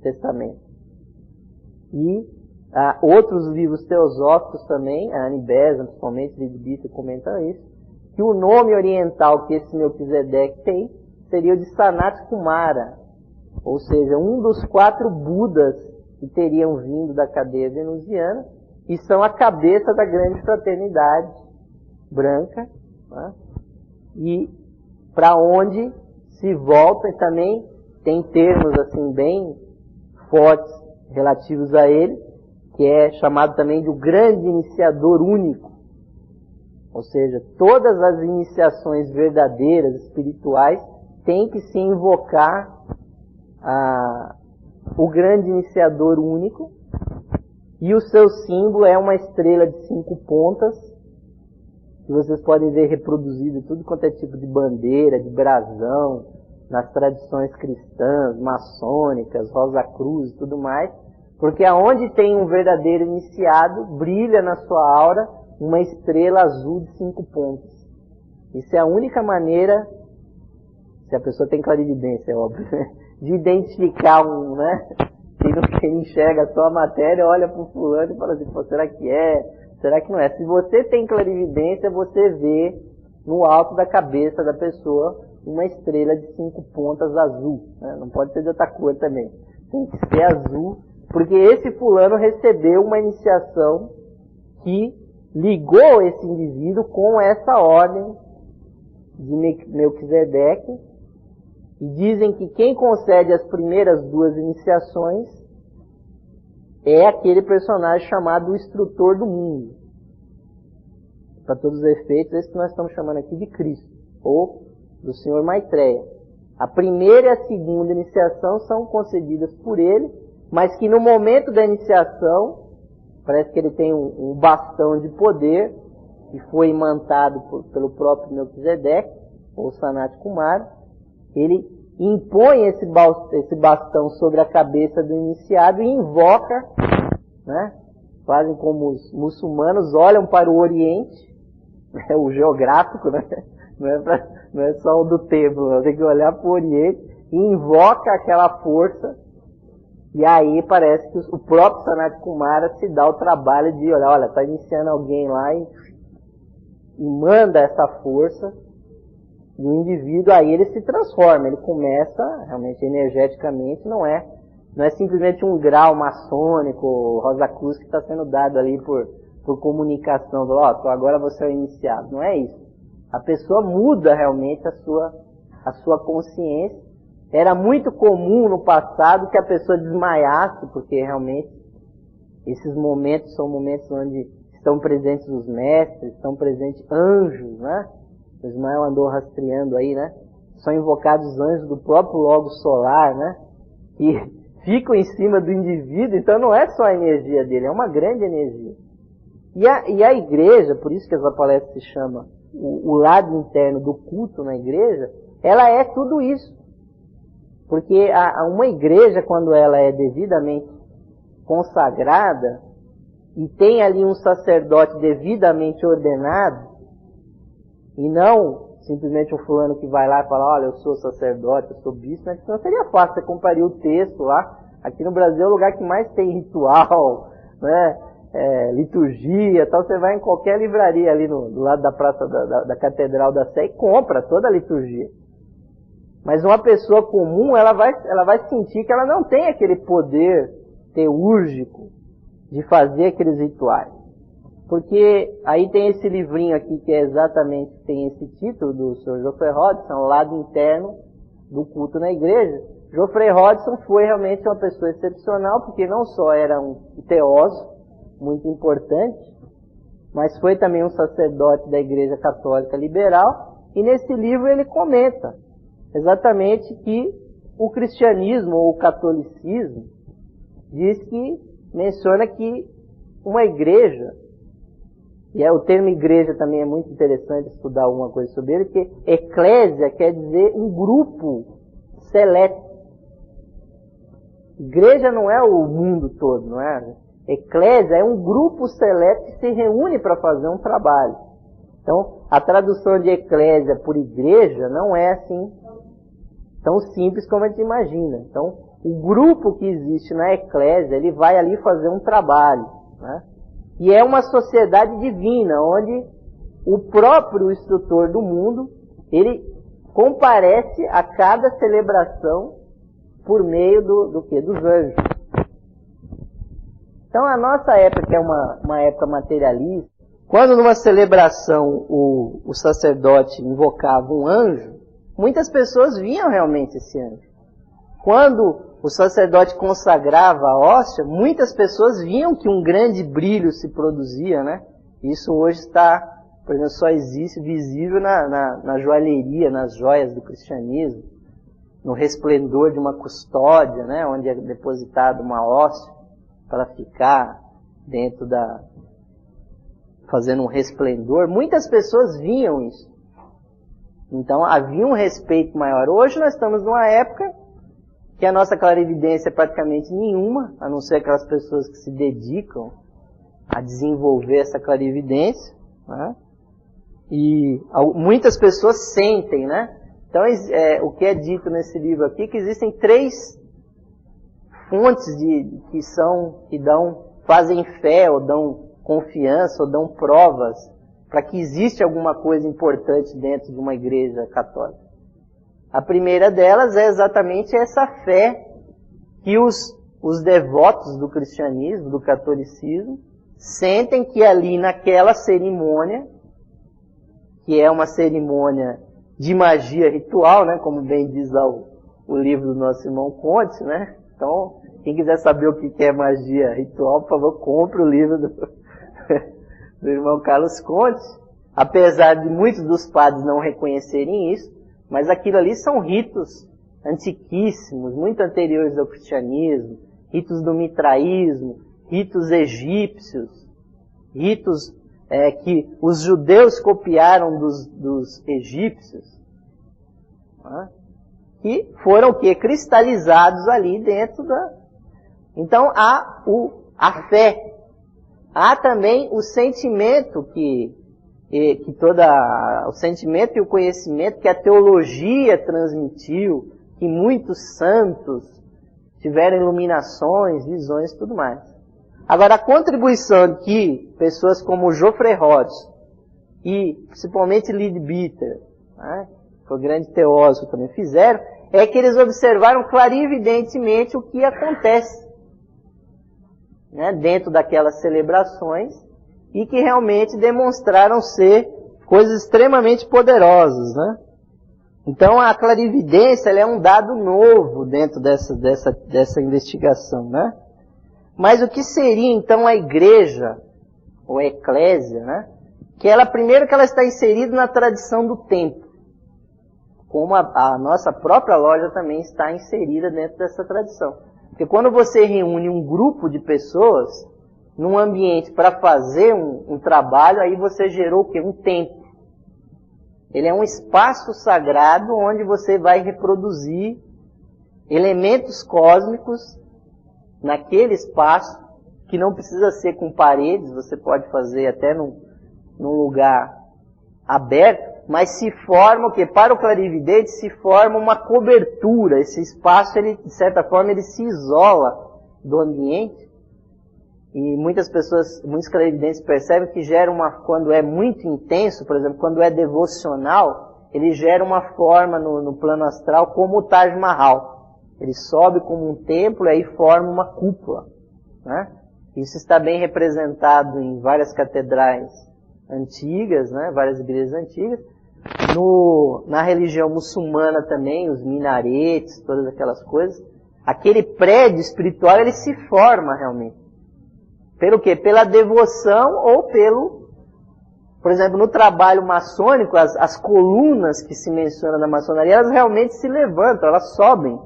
Testamento. E outros livros teosóficos também, a Annie Besant, principalmente, Lady Bissa comenta isso, que o nome oriental que esse Melquisedeque tem seria o de Sanat Kumara, ou seja, um dos 4 Budas que teriam vindo da cadeia venusiana e são a cabeça da grande fraternidade branca, né? E para onde se volta, e também tem termos assim bem fortes relativos a ele, que é chamado também de o grande iniciador único. Ou seja, todas as iniciações verdadeiras, espirituais, têm que se invocar o grande iniciador único, e o seu símbolo é uma estrela de 5 pontas, que vocês podem ver reproduzido em tudo quanto é tipo de bandeira, de brasão, nas tradições cristãs, maçônicas, Rosa Cruz e tudo mais, porque aonde tem um verdadeiro iniciado, brilha na sua aura uma estrela azul de 5 pontas. Isso é a única maneira, se a pessoa tem clarividência, é óbvio, de identificar um, né? Quem enxerga só a matéria, olha para o fulano e fala assim, pô, será que é? Será que não é? Se você tem clarividência, você vê no alto da cabeça da pessoa uma estrela de 5 pontas azul, né? Não pode ser de outra cor também. Tem que ser azul, porque esse fulano recebeu uma iniciação que ligou esse indivíduo com essa ordem de Melquisedeque. E dizem que quem concede as primeiras 2 iniciações é aquele personagem chamado o Instrutor do Mundo. Para todos os efeitos, esse que nós estamos chamando aqui de Cristo, ou do Senhor Maitreya. A primeira e a segunda iniciação são concedidas por ele, mas que no momento da iniciação, parece que ele tem um bastão de poder, que foi imantado pelo próprio Melquisedeque, ou Sanat Kumara. Ele impõe esse bastão sobre a cabeça do iniciado e invoca, né? Fazem como os muçulmanos olham para o Oriente, o geográfico, né? Não é só o do templo, tem que olhar para o Oriente e invoca aquela força. E aí parece que o próprio Sanat Kumara se dá o trabalho de olhar, olha, está iniciando alguém lá e manda essa força. E o indivíduo, aí ele se transforma, ele começa, realmente energeticamente, não é simplesmente um grau maçônico, Rosa Cruz, que está sendo dado ali por comunicação, agora você é o iniciado, não é isso. A pessoa muda realmente a sua consciência. Era muito comum no passado que a pessoa desmaiasse, porque realmente esses momentos são momentos onde estão presentes os mestres, estão presentes anjos, né? O Ismael andou rastreando aí, né? São invocados os anjos do próprio Logos solar, né? Que ficam em cima do indivíduo, então não é só a energia dele, é uma grande energia. E a igreja, por isso que essa palestra se chama o lado interno do culto na igreja, ela é tudo isso. Porque uma igreja, quando ela é devidamente consagrada, e tem ali um sacerdote devidamente ordenado, e não simplesmente um fulano que vai lá e fala, olha, eu sou sacerdote, eu sou bispo, né? Senão seria fácil, você compraria o texto lá. Aqui no Brasil é o lugar que mais tem ritual, né? Liturgia, tal. Você vai em qualquer livraria ali do lado da praça da Catedral da Sé e compra toda a liturgia. Mas uma pessoa comum, ela vai sentir que ela não tem aquele poder teúrgico de fazer aqueles rituais. Porque aí tem esse livrinho aqui que tem esse título do Sr. Geoffrey Hodgson, o lado interno do culto na igreja. Geoffrey Hodgson foi realmente uma pessoa excepcional, porque não só era um teósofo muito importante, mas foi também um sacerdote da Igreja Católica Liberal, e nesse livro ele comenta exatamente que o cristianismo ou o catolicismo menciona que uma igreja, e o termo igreja também é muito interessante estudar alguma coisa sobre ele, porque eclésia quer dizer um grupo seleto. Igreja não é o mundo todo, não é? Eclésia é um grupo seleto que se reúne para fazer um trabalho. Então, a tradução de eclésia por igreja não é assim tão simples como a gente imagina. Então, o grupo que existe na eclésia, ele vai ali fazer um trabalho, né? E é uma sociedade divina, onde o próprio instrutor do mundo, ele comparece a cada celebração por meio do quê? Dos anjos. Então a nossa época, que é uma época materialista, quando numa celebração o sacerdote invocava um anjo, muitas pessoas viam realmente esse anjo. Quando o sacerdote consagrava a hóstia, muitas pessoas viam que um grande brilho se produzia, né? Isso hoje está, por exemplo, só existe visível na joalheria, nas joias do cristianismo, no resplendor de uma custódia, né? Onde é depositada uma hóstia para ficar dentro fazendo um resplendor. Muitas pessoas viam isso. Então havia um respeito maior. Hoje nós estamos numa época que a nossa clarividência é praticamente nenhuma, a não ser aquelas pessoas que se dedicam a desenvolver essa clarividência, né? E muitas pessoas sentem, né? Então, o que é dito nesse livro aqui, que existem 3 fontes que fazem fé, ou dão confiança, ou dão provas, para que existe alguma coisa importante dentro de uma igreja católica. A primeira delas é exatamente essa fé que os devotos do cristianismo, do catolicismo, sentem que ali naquela cerimônia, que é uma cerimônia de magia ritual, né, como bem diz lá o livro do nosso irmão Conte, né? Então, quem quiser saber o que é magia ritual, por favor, compre o livro do irmão Carlos Conte. Apesar de muitos dos padres não reconhecerem isso, mas aquilo ali são ritos antiquíssimos, muito anteriores ao cristianismo, ritos do mitraísmo, ritos egípcios, ritos que os judeus copiaram dos egípcios, né? Que foram cristalizados ali dentro da... Então há a fé, há também o sentimento o sentimento e o conhecimento que a teologia transmitiu, que muitos santos tiveram iluminações, visões e tudo mais. Agora, a contribuição que pessoas como Geoffrey Roth e principalmente Leadbeater, né, que foi um grande teósofo também, fizeram, é que eles observaram clarividentemente o que acontece, né, dentro daquelas celebrações, e que realmente demonstraram ser coisas extremamente poderosas, né? Então a clarividência ela é um dado novo dentro dessa investigação, né? Mas o que seria então a igreja, ou a eclésia, né? Primeiro que ela está inserida na tradição do tempo, como a nossa própria loja também está inserida dentro dessa tradição. Porque quando você reúne um grupo de pessoas num ambiente para fazer um trabalho, aí você gerou o quê? Um templo. Ele é um espaço sagrado onde você vai reproduzir elementos cósmicos naquele espaço, que não precisa ser com paredes, você pode fazer até num lugar aberto, mas se forma o quê? Para o clarividente se forma uma cobertura. Esse espaço, ele, de certa forma, ele se isola do ambiente. E muitos clarividentes percebem que gera quando é muito intenso, por exemplo, quando é devocional, ele gera uma forma no plano astral como o Taj Mahal. Ele sobe como um templo e aí forma uma cúpula, né? Isso está bem representado em várias catedrais antigas, né? Várias igrejas antigas. Na religião muçulmana também, os minaretes, todas aquelas coisas. Aquele prédio espiritual, ele se forma realmente. Pelo quê? Pela devoção ou por exemplo, no trabalho maçônico, as colunas que se menciona na maçonaria, elas realmente se levantam, elas sobem,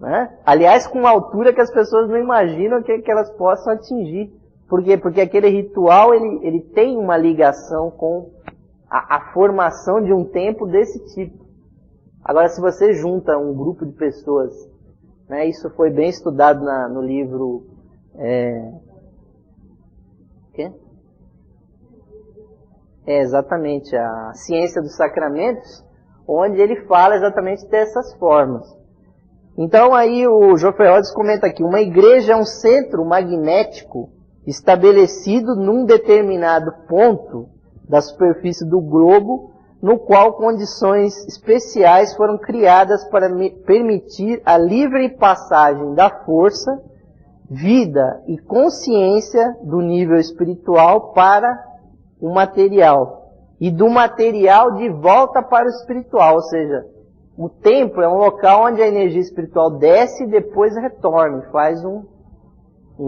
né? Aliás, com uma altura que as pessoas não imaginam que elas possam atingir. Por quê? Porque aquele ritual, ele tem uma ligação com a formação de um templo desse tipo. Agora, se você junta um grupo de pessoas, né, isso foi bem estudado no livro... exatamente, a Ciência dos Sacramentos, onde ele fala exatamente dessas formas. Então aí o Geoffrey Rhodes comenta aqui, uma igreja é um centro magnético estabelecido num determinado ponto da superfície do globo, no qual condições especiais foram criadas para permitir a livre passagem da força, vida e consciência do nível espiritual para o material, e do material de volta para o espiritual, ou seja, o templo é um local onde a energia espiritual desce e depois retorna, faz um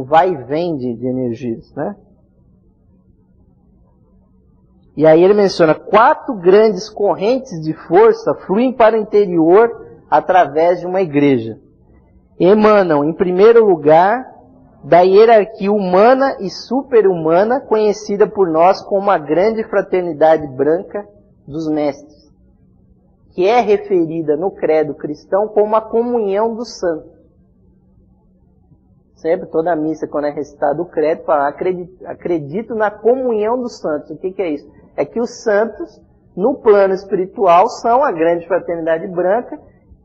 vai e vem de energias, né? E aí ele menciona 4 grandes correntes de força fluem para o interior através de uma igreja. Emanam, em primeiro lugar, da hierarquia humana e super-humana, conhecida por nós como a grande fraternidade branca dos mestres, que é referida no credo cristão como a comunhão dos santos. Sempre, toda a missa, quando é recitado o credo, fala, acredito na comunhão dos santos. O que é isso? É que os santos, no plano espiritual, são a grande fraternidade branca,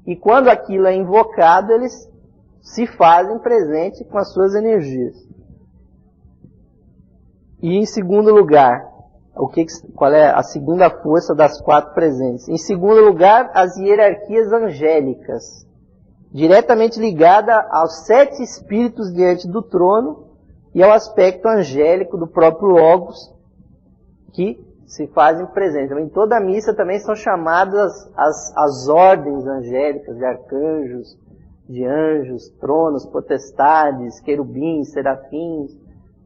e quando aquilo é invocado, eles se fazem presente com as suas energias. E em segundo lugar, qual é a segunda força das 4 presentes? Em segundo lugar, as hierarquias angélicas, diretamente ligada aos 7 espíritos diante do trono e ao aspecto angélico do próprio Logos, que se fazem presentes. Em toda a missa também são chamadas as ordens angélicas, de anjos, tronos, potestades, querubins, serafins,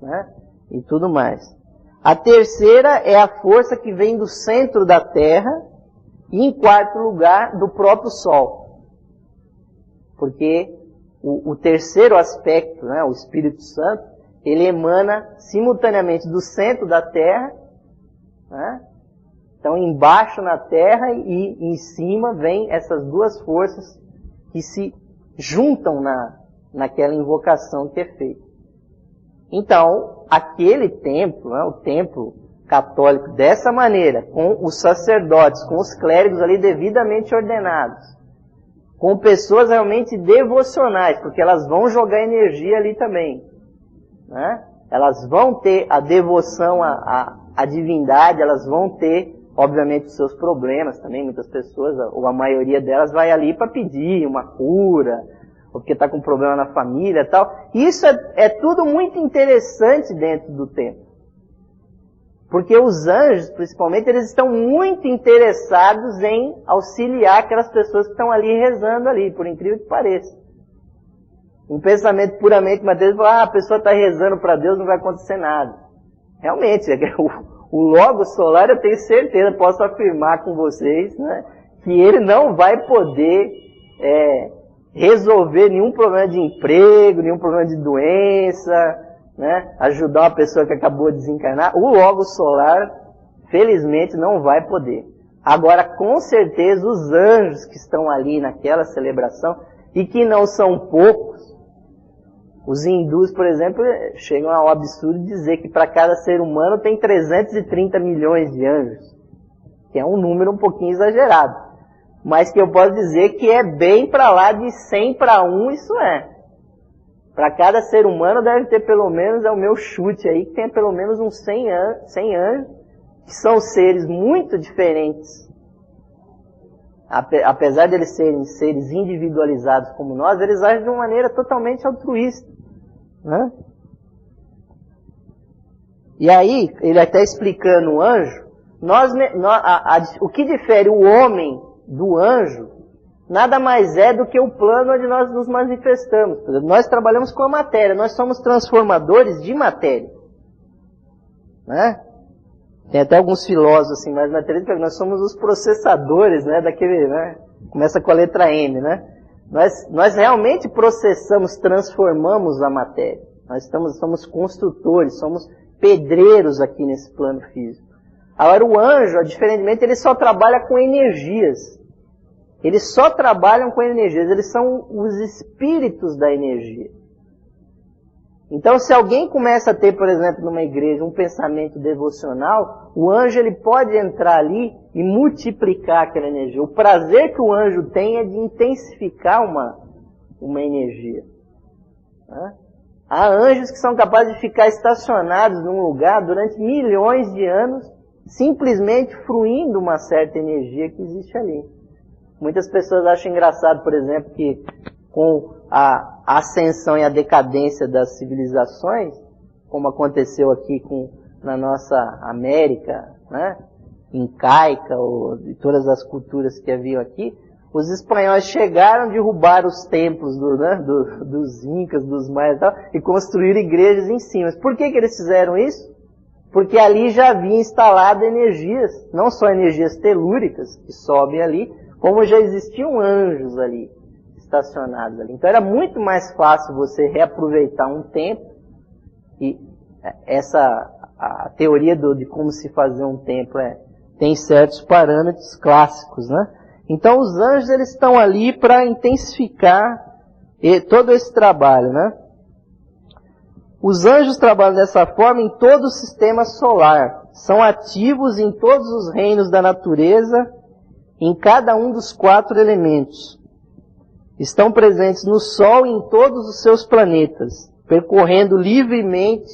né? E tudo mais. A terceira é a força que vem do centro da Terra e, em quarto lugar, do próprio Sol. Porque o terceiro aspecto, né, o Espírito Santo, ele emana simultaneamente do centro da Terra, né? Então embaixo na Terra e em cima vem essas 2 forças que se juntam naquela invocação que é feita. Então, aquele templo, né, o templo católico, dessa maneira, com os sacerdotes, com os clérigos ali devidamente ordenados, com pessoas realmente devocionais, porque elas vão jogar energia ali também, né? Elas vão ter a devoção à divindade, elas vão ter, obviamente, os seus problemas também. Muitas pessoas, ou a maioria delas, vai ali para pedir uma cura, ou porque está com problema na família e tal. Isso é tudo muito interessante dentro do templo. Porque os anjos, principalmente, eles estão muito interessados em auxiliar aquelas pessoas que estão ali rezando ali, por incrível que pareça. Um pensamento puramente material, a pessoa está rezando para Deus, não vai acontecer nada. Realmente, o Logos solar, eu tenho certeza, posso afirmar com vocês, né, que ele não vai poder resolver nenhum problema de emprego, nenhum problema de doença, né, ajudar uma pessoa que acabou de desencarnar. O Logos solar, felizmente, não vai poder. Agora, com certeza, os anjos que estão ali naquela celebração, e que não são poucos, os hindus, por exemplo, chegam ao absurdo de dizer que para cada ser humano tem 330 milhões de anjos, que é um número um pouquinho exagerado, mas que eu posso dizer que é bem para lá de 100 para 1, isso é. Para cada ser humano deve ter pelo menos, é o meu chute aí, que tenha pelo menos uns 100 anjos, que são seres muito diferentes. Apesar de eles serem seres individualizados como nós, eles agem de uma maneira totalmente altruísta, né? E aí, ele até explicando o anjo, o que difere o homem do anjo, nada mais é do que o plano onde nós nos manifestamos. Nós trabalhamos com a matéria, nós somos transformadores de matéria, né? Tem até alguns filósofos assim, mais materialistas, que nós somos os processadores, né, daquele, né, começa com a letra M, né? Nós realmente processamos, transformamos a matéria. Nós somos construtores, somos pedreiros aqui nesse plano físico. Agora o anjo, diferentemente, ele só trabalha com energias. Eles só trabalham com energias, eles são os espíritos da energia. Então, se alguém começa a ter, por exemplo, numa igreja, um pensamento devocional, o anjo ele pode entrar ali e multiplicar aquela energia. O prazer que o anjo tem é de intensificar uma energia. Há anjos que são capazes de ficar estacionados num lugar durante milhões de anos, simplesmente fruindo uma certa energia que existe ali. Muitas pessoas acham engraçado, por exemplo, que com a ascensão e a decadência das civilizações, como aconteceu aqui na nossa América, né, incaica, e todas as culturas que haviam aqui, os espanhóis chegaram, derrubaram os templos dos incas, dos maias e construíram igrejas em cima. Mas por que eles fizeram isso? Porque ali já havia instalado energias, não só energias telúricas que sobem ali, como já existiam anjos ali, estacionados ali. Então era muito mais fácil você reaproveitar um templo, e a teoria de como se fazer um templo tem certos parâmetros clássicos, né? Então os anjos eles estão ali para intensificar todo esse trabalho, né? Os anjos trabalham dessa forma em todo o sistema solar. São ativos em todos os reinos da natureza, em cada um dos 4 elementos. Estão presentes no Sol e em todos os seus planetas, percorrendo livremente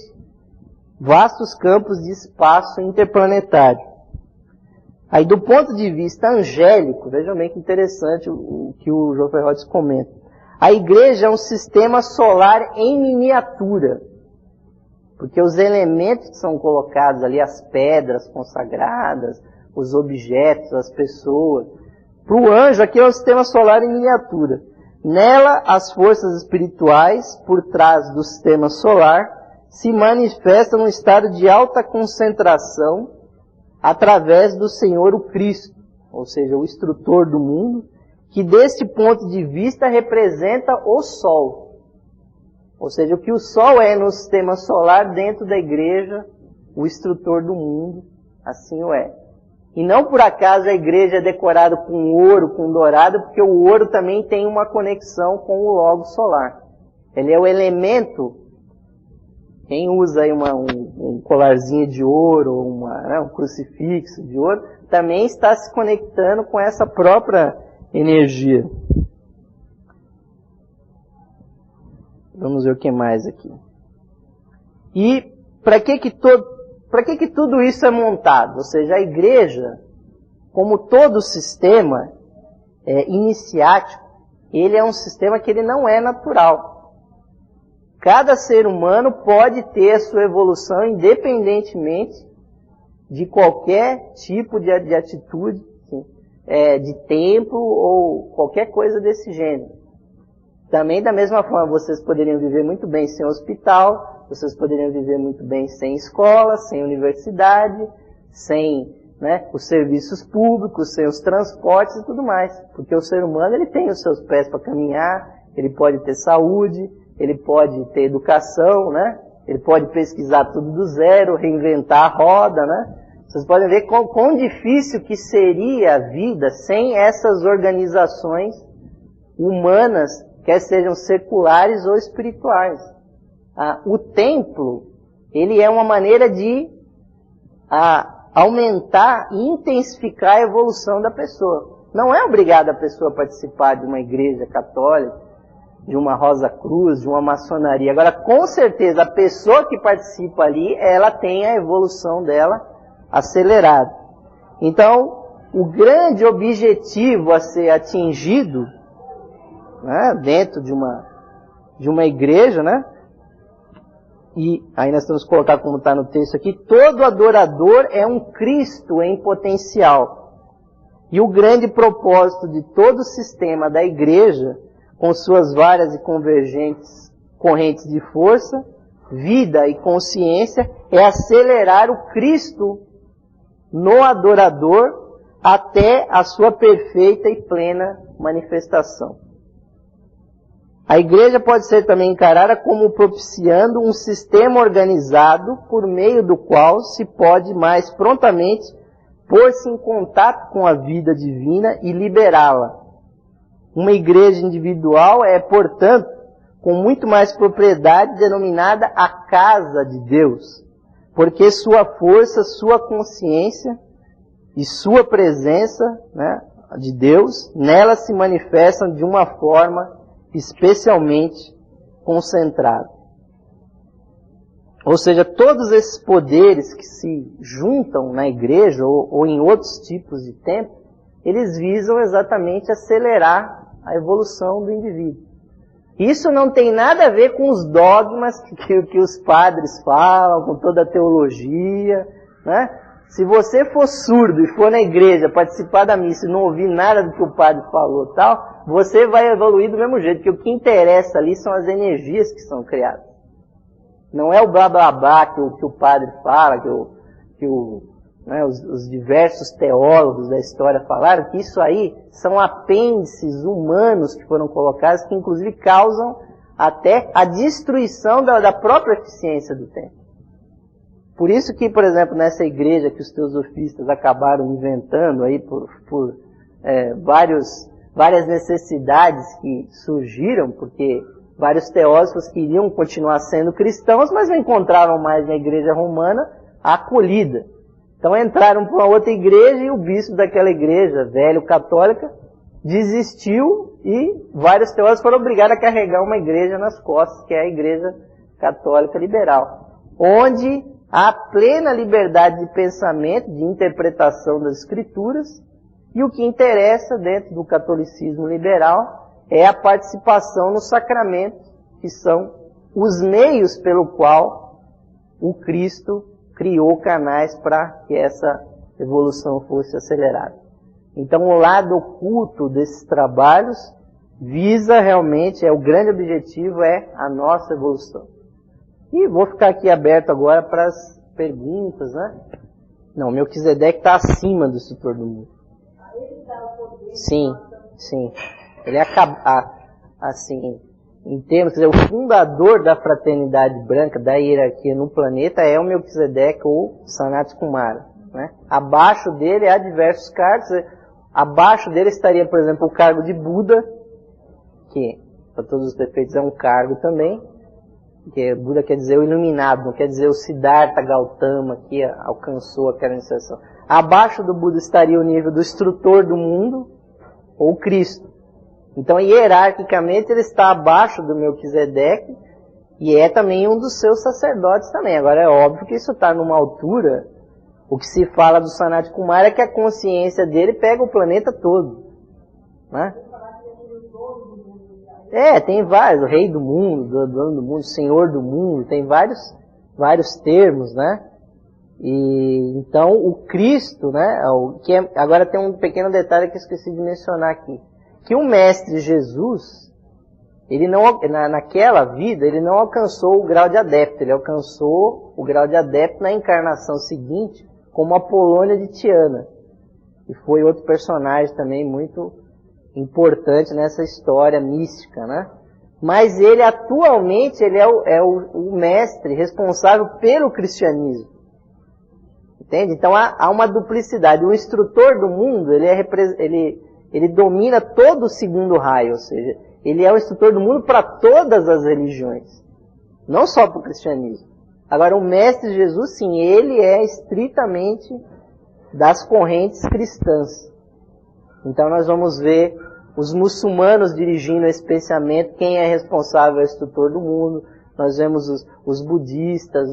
vastos campos de espaço interplanetário. Aí, do ponto de vista angélico, vejam bem que interessante o que o João Ferrotes comenta. A igreja é um sistema solar em miniatura, porque os elementos que são colocados ali, as pedras consagradas, os objetos, as pessoas, para o anjo aqui é um sistema solar em miniatura. Nela, as forças espirituais, por trás do sistema solar, se manifestam num estado de alta concentração, através do Senhor o Cristo, ou seja, o instrutor do mundo, que desse ponto de vista representa o Sol. Ou seja, o que o Sol é no sistema solar, dentro da igreja, o instrutor do mundo, assim o é. E não por acaso a igreja é decorada com ouro, com dourado, porque o ouro também tem uma conexão com o Logos solar. Ele é o elemento. Quem usa aí um colarzinho de ouro, um crucifixo de ouro, também está se conectando com essa própria energia. Vamos ver o que mais aqui. E para que tudo isso é montado? Ou seja, a igreja, como todo sistema iniciático, ele é um sistema que ele não é natural. Cada ser humano pode ter a sua evolução independentemente de qualquer tipo de atitude, de tempo ou qualquer coisa desse gênero. Também da mesma forma, vocês poderiam viver muito bem sem hospital, vocês poderiam viver muito bem sem escola, sem universidade, sem os serviços públicos, sem os transportes e tudo mais. Porque o ser humano ele tem os seus pés para caminhar, ele pode ter saúde, ele pode ter educação, ele pode pesquisar tudo do zero, reinventar a roda, Vocês podem ver quão difícil que seria a vida sem essas organizações humanas, quer sejam seculares ou espirituais. O templo, ele é uma maneira de aumentar e intensificar a evolução da pessoa. Não é obrigada a pessoa a participar de uma igreja católica, de uma Rosa Cruz, de uma maçonaria. Agora, com certeza, a pessoa que participa ali, ela tem a evolução dela acelerada. Então, o grande objetivo a ser atingido, dentro de uma igreja, e aí nós temos que colocar como está no texto aqui, todo adorador é um Cristo em potencial. E o grande propósito de todo o sistema da igreja, com suas várias e convergentes correntes de força, vida e consciência, é acelerar o Cristo no adorador até a sua perfeita e plena manifestação. A igreja pode ser também encarada como propiciando um sistema organizado por meio do qual se pode mais prontamente pôr-se em contato com a vida divina e liberá-la. Uma igreja individual é, portanto, com muito mais propriedade, denominada a casa de Deus, porque sua força, sua consciência e sua presença, né, de Deus, nela se manifestam de uma forma especialmente concentrada. Ou seja, todos esses poderes que se juntam na igreja ou em outros tipos de templo, eles visam exatamente acelerar a evolução do indivíduo. Isso não tem nada a ver com os dogmas que os padres falam, com toda a teologia, né? Se você for surdo e for na igreja participar da missa e não ouvir nada do que o padre falou e tal, você vai evoluir do mesmo jeito, porque o que interessa ali são as energias que são criadas. Não é o blá blá blá que o padre fala, né, os diversos teólogos da história falaram, que isso aí são apêndices humanos que foram colocados, que inclusive causam até a destruição da própria eficiência do templo. Por isso que, por exemplo, nessa igreja que os teosofistas acabaram inventando aí por várias necessidades que surgiram, porque vários teósofos queriam continuar sendo cristãos, mas não encontravam mais na igreja romana a acolhida. Então entraram para uma outra igreja e o bispo daquela igreja, velho católica, desistiu e vários teólogos foram obrigados a carregar uma igreja nas costas, que é a igreja católica liberal, onde há plena liberdade de pensamento, de interpretação das escrituras, e o que interessa dentro do catolicismo liberal é a participação nos sacramentos, que são os meios pelo qual o Cristo criou canais para que essa evolução fosse acelerada. Então o lado oculto desses trabalhos visa realmente, o grande objetivo é a nossa evolução. E vou ficar aqui aberto agora para as perguntas, né? Não, Melquisedeque está acima do instrutor do mundo. Sim, sim. Ele é, assim, em termos, quer dizer, o fundador da fraternidade branca, da hierarquia no planeta, é o Melquisedeque ou Sanat Kumara, né? Abaixo dele há diversos cargos. Abaixo dele estaria, por exemplo, o cargo de Buda, que, para todos os efeitos, é um cargo também. Que Buda quer dizer o iluminado, não quer dizer o Siddhartha Gautama que alcançou aquela iniciação. Abaixo do Buda estaria o nível do instrutor do mundo, ou Cristo. Então, hierarquicamente, ele está abaixo do Melquisedeque e é também um dos seus sacerdotes também. Agora, é óbvio que isso está numa altura, o que se fala do Sanat Kumara é que a consciência dele pega o planeta todo, né? Tem vários, o rei do mundo, o dono do mundo, senhor do mundo, tem vários termos, né? E então o Cristo, né? Agora tem um pequeno detalhe que eu esqueci de mencionar aqui, que o Mestre Jesus, ele não, naquela vida, ele não alcançou o grau de adepto, ele alcançou o grau de adepto na encarnação seguinte, como Apolônio de Tiana, que foi outro personagem também muito importante nessa história mística, né? Mas ele atualmente ele é o mestre responsável pelo cristianismo, entende? Então há uma duplicidade. O instrutor do mundo ele domina todo o segundo raio, ou seja, ele é o instrutor do mundo para todas as religiões, não só para o cristianismo. Agora o mestre Jesus, sim, ele é estritamente das correntes cristãs. Então nós vamos ver os muçulmanos dirigindo esse pensamento, quem é responsável é o instrutor do mundo. Nós vemos os budistas,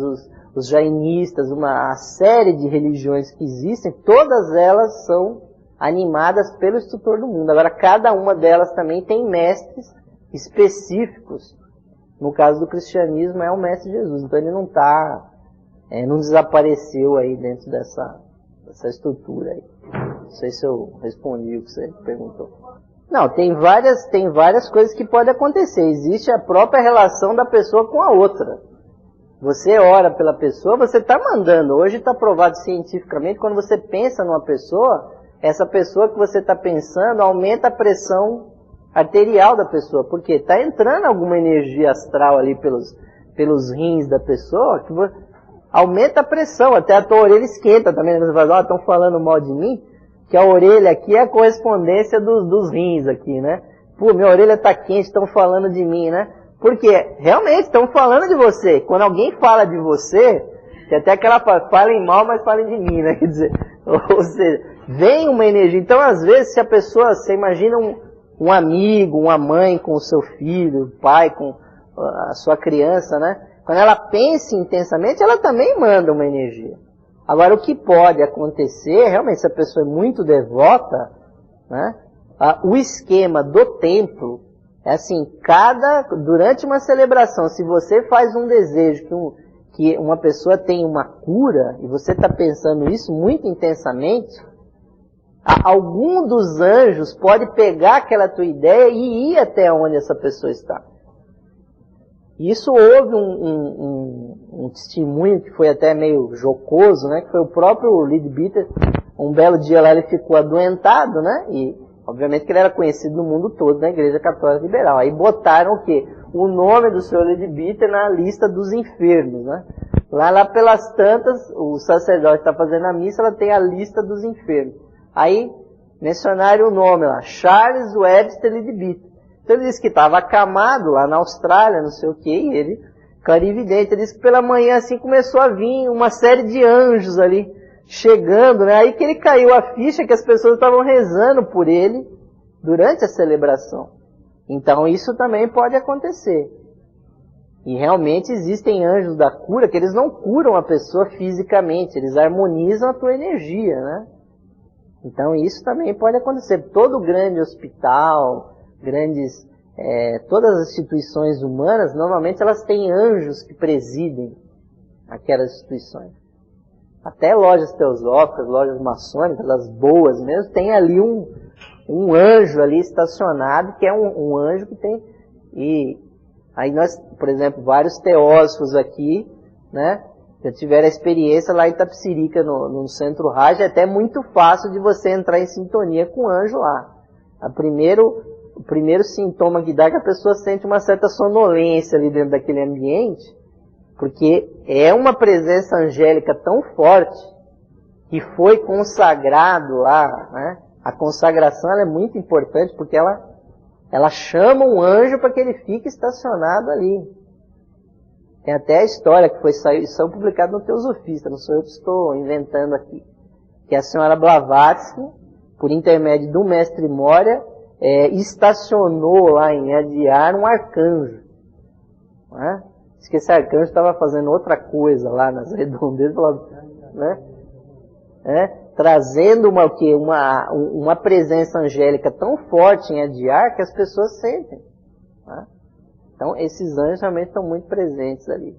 os jainistas, uma série de religiões que existem, todas elas são animadas pelo instrutor do mundo. Agora cada uma delas também tem mestres específicos. No caso do cristianismo é o mestre Jesus, então ele não desapareceu aí dentro dessa estrutura aí. Não sei se eu respondi o que você perguntou. Não, tem várias coisas que podem acontecer. Existe a própria relação da pessoa com a outra. Você ora pela pessoa, você está mandando. Hoje está provado cientificamente, quando você pensa numa pessoa, essa pessoa que você está pensando aumenta a pressão arterial da pessoa. Porque está entrando alguma energia astral ali pelos rins da pessoa, que aumenta a pressão, até a tua orelha esquenta também. Você fala, estão falando mal de mim? Que a orelha aqui é a correspondência dos rins aqui, né? Pô, minha orelha está quente, estão falando de mim, né? Porque realmente estão falando de você. Quando alguém fala de você, tem até aquela falem mal, mas falem de mim, né? Quer dizer, ou seja, vem uma energia. Então, às vezes, se a pessoa, você imagina um amigo, uma mãe com o seu filho, o pai com a sua criança, né? Quando ela pensa intensamente, ela também manda uma energia. Agora, o que pode acontecer, realmente, se a pessoa é muito devota, né? O esquema do templo é assim, durante uma celebração, se você faz um desejo que uma pessoa tenha uma cura, e você está pensando isso muito intensamente, algum dos anjos pode pegar aquela tua ideia e ir até onde essa pessoa está. Isso houve um testemunho que foi até meio jocoso, né? Que foi o próprio Leadbeater. Um belo dia lá ele ficou adoentado, né? E obviamente que ele era conhecido no mundo todo na Igreja Católica Liberal. Aí botaram o quê? O nome do Sr. Leadbeater na lista dos enfermos, né? Lá pelas tantas, o sacerdote está fazendo a missa, ela tem a lista dos enfermos. Aí mencionaram o nome lá, Charles Webster Leadbeater. Então ele disse que estava acamado lá na Austrália, não sei o que, e ele, clarividente, ele disse que pela manhã assim começou a vir uma série de anjos ali, chegando, né? Aí que ele caiu a ficha que as pessoas estavam rezando por ele durante a celebração. Então isso também pode acontecer. E realmente existem anjos da cura que eles não curam a pessoa fisicamente, eles harmonizam a tua energia, né? Então isso também pode acontecer. Todo grande hospital, todas as instituições humanas, normalmente elas têm anjos que presidem aquelas instituições. Até lojas teosóficas, lojas maçônicas, as boas mesmo, tem ali um anjo ali estacionado, que é um anjo que tem... E aí nós, por exemplo, vários teósofos aqui, né, já tiveram a experiência lá em Itapecerica, no Centro Raj, é até muito fácil de você entrar em sintonia com o anjo lá. O primeiro sintoma que dá é que a pessoa sente uma certa sonolência ali dentro daquele ambiente, porque é uma presença angélica tão forte que foi consagrado lá, né? A consagração ela é muito importante porque ela chama um anjo para que ele fique estacionado ali. Tem até a história que saiu publicada no Teosofista, não sou eu que estou inventando aqui, que a senhora Blavatsky, por intermédio do mestre Moria, estacionou lá em Adyar um arcanjo. Né? Diz que esse arcanjo estava fazendo outra coisa lá nas redondezas, né? Trazendo uma presença angélica tão forte em Adyar que as pessoas sentem. Né? Então esses anjos realmente estão muito presentes ali.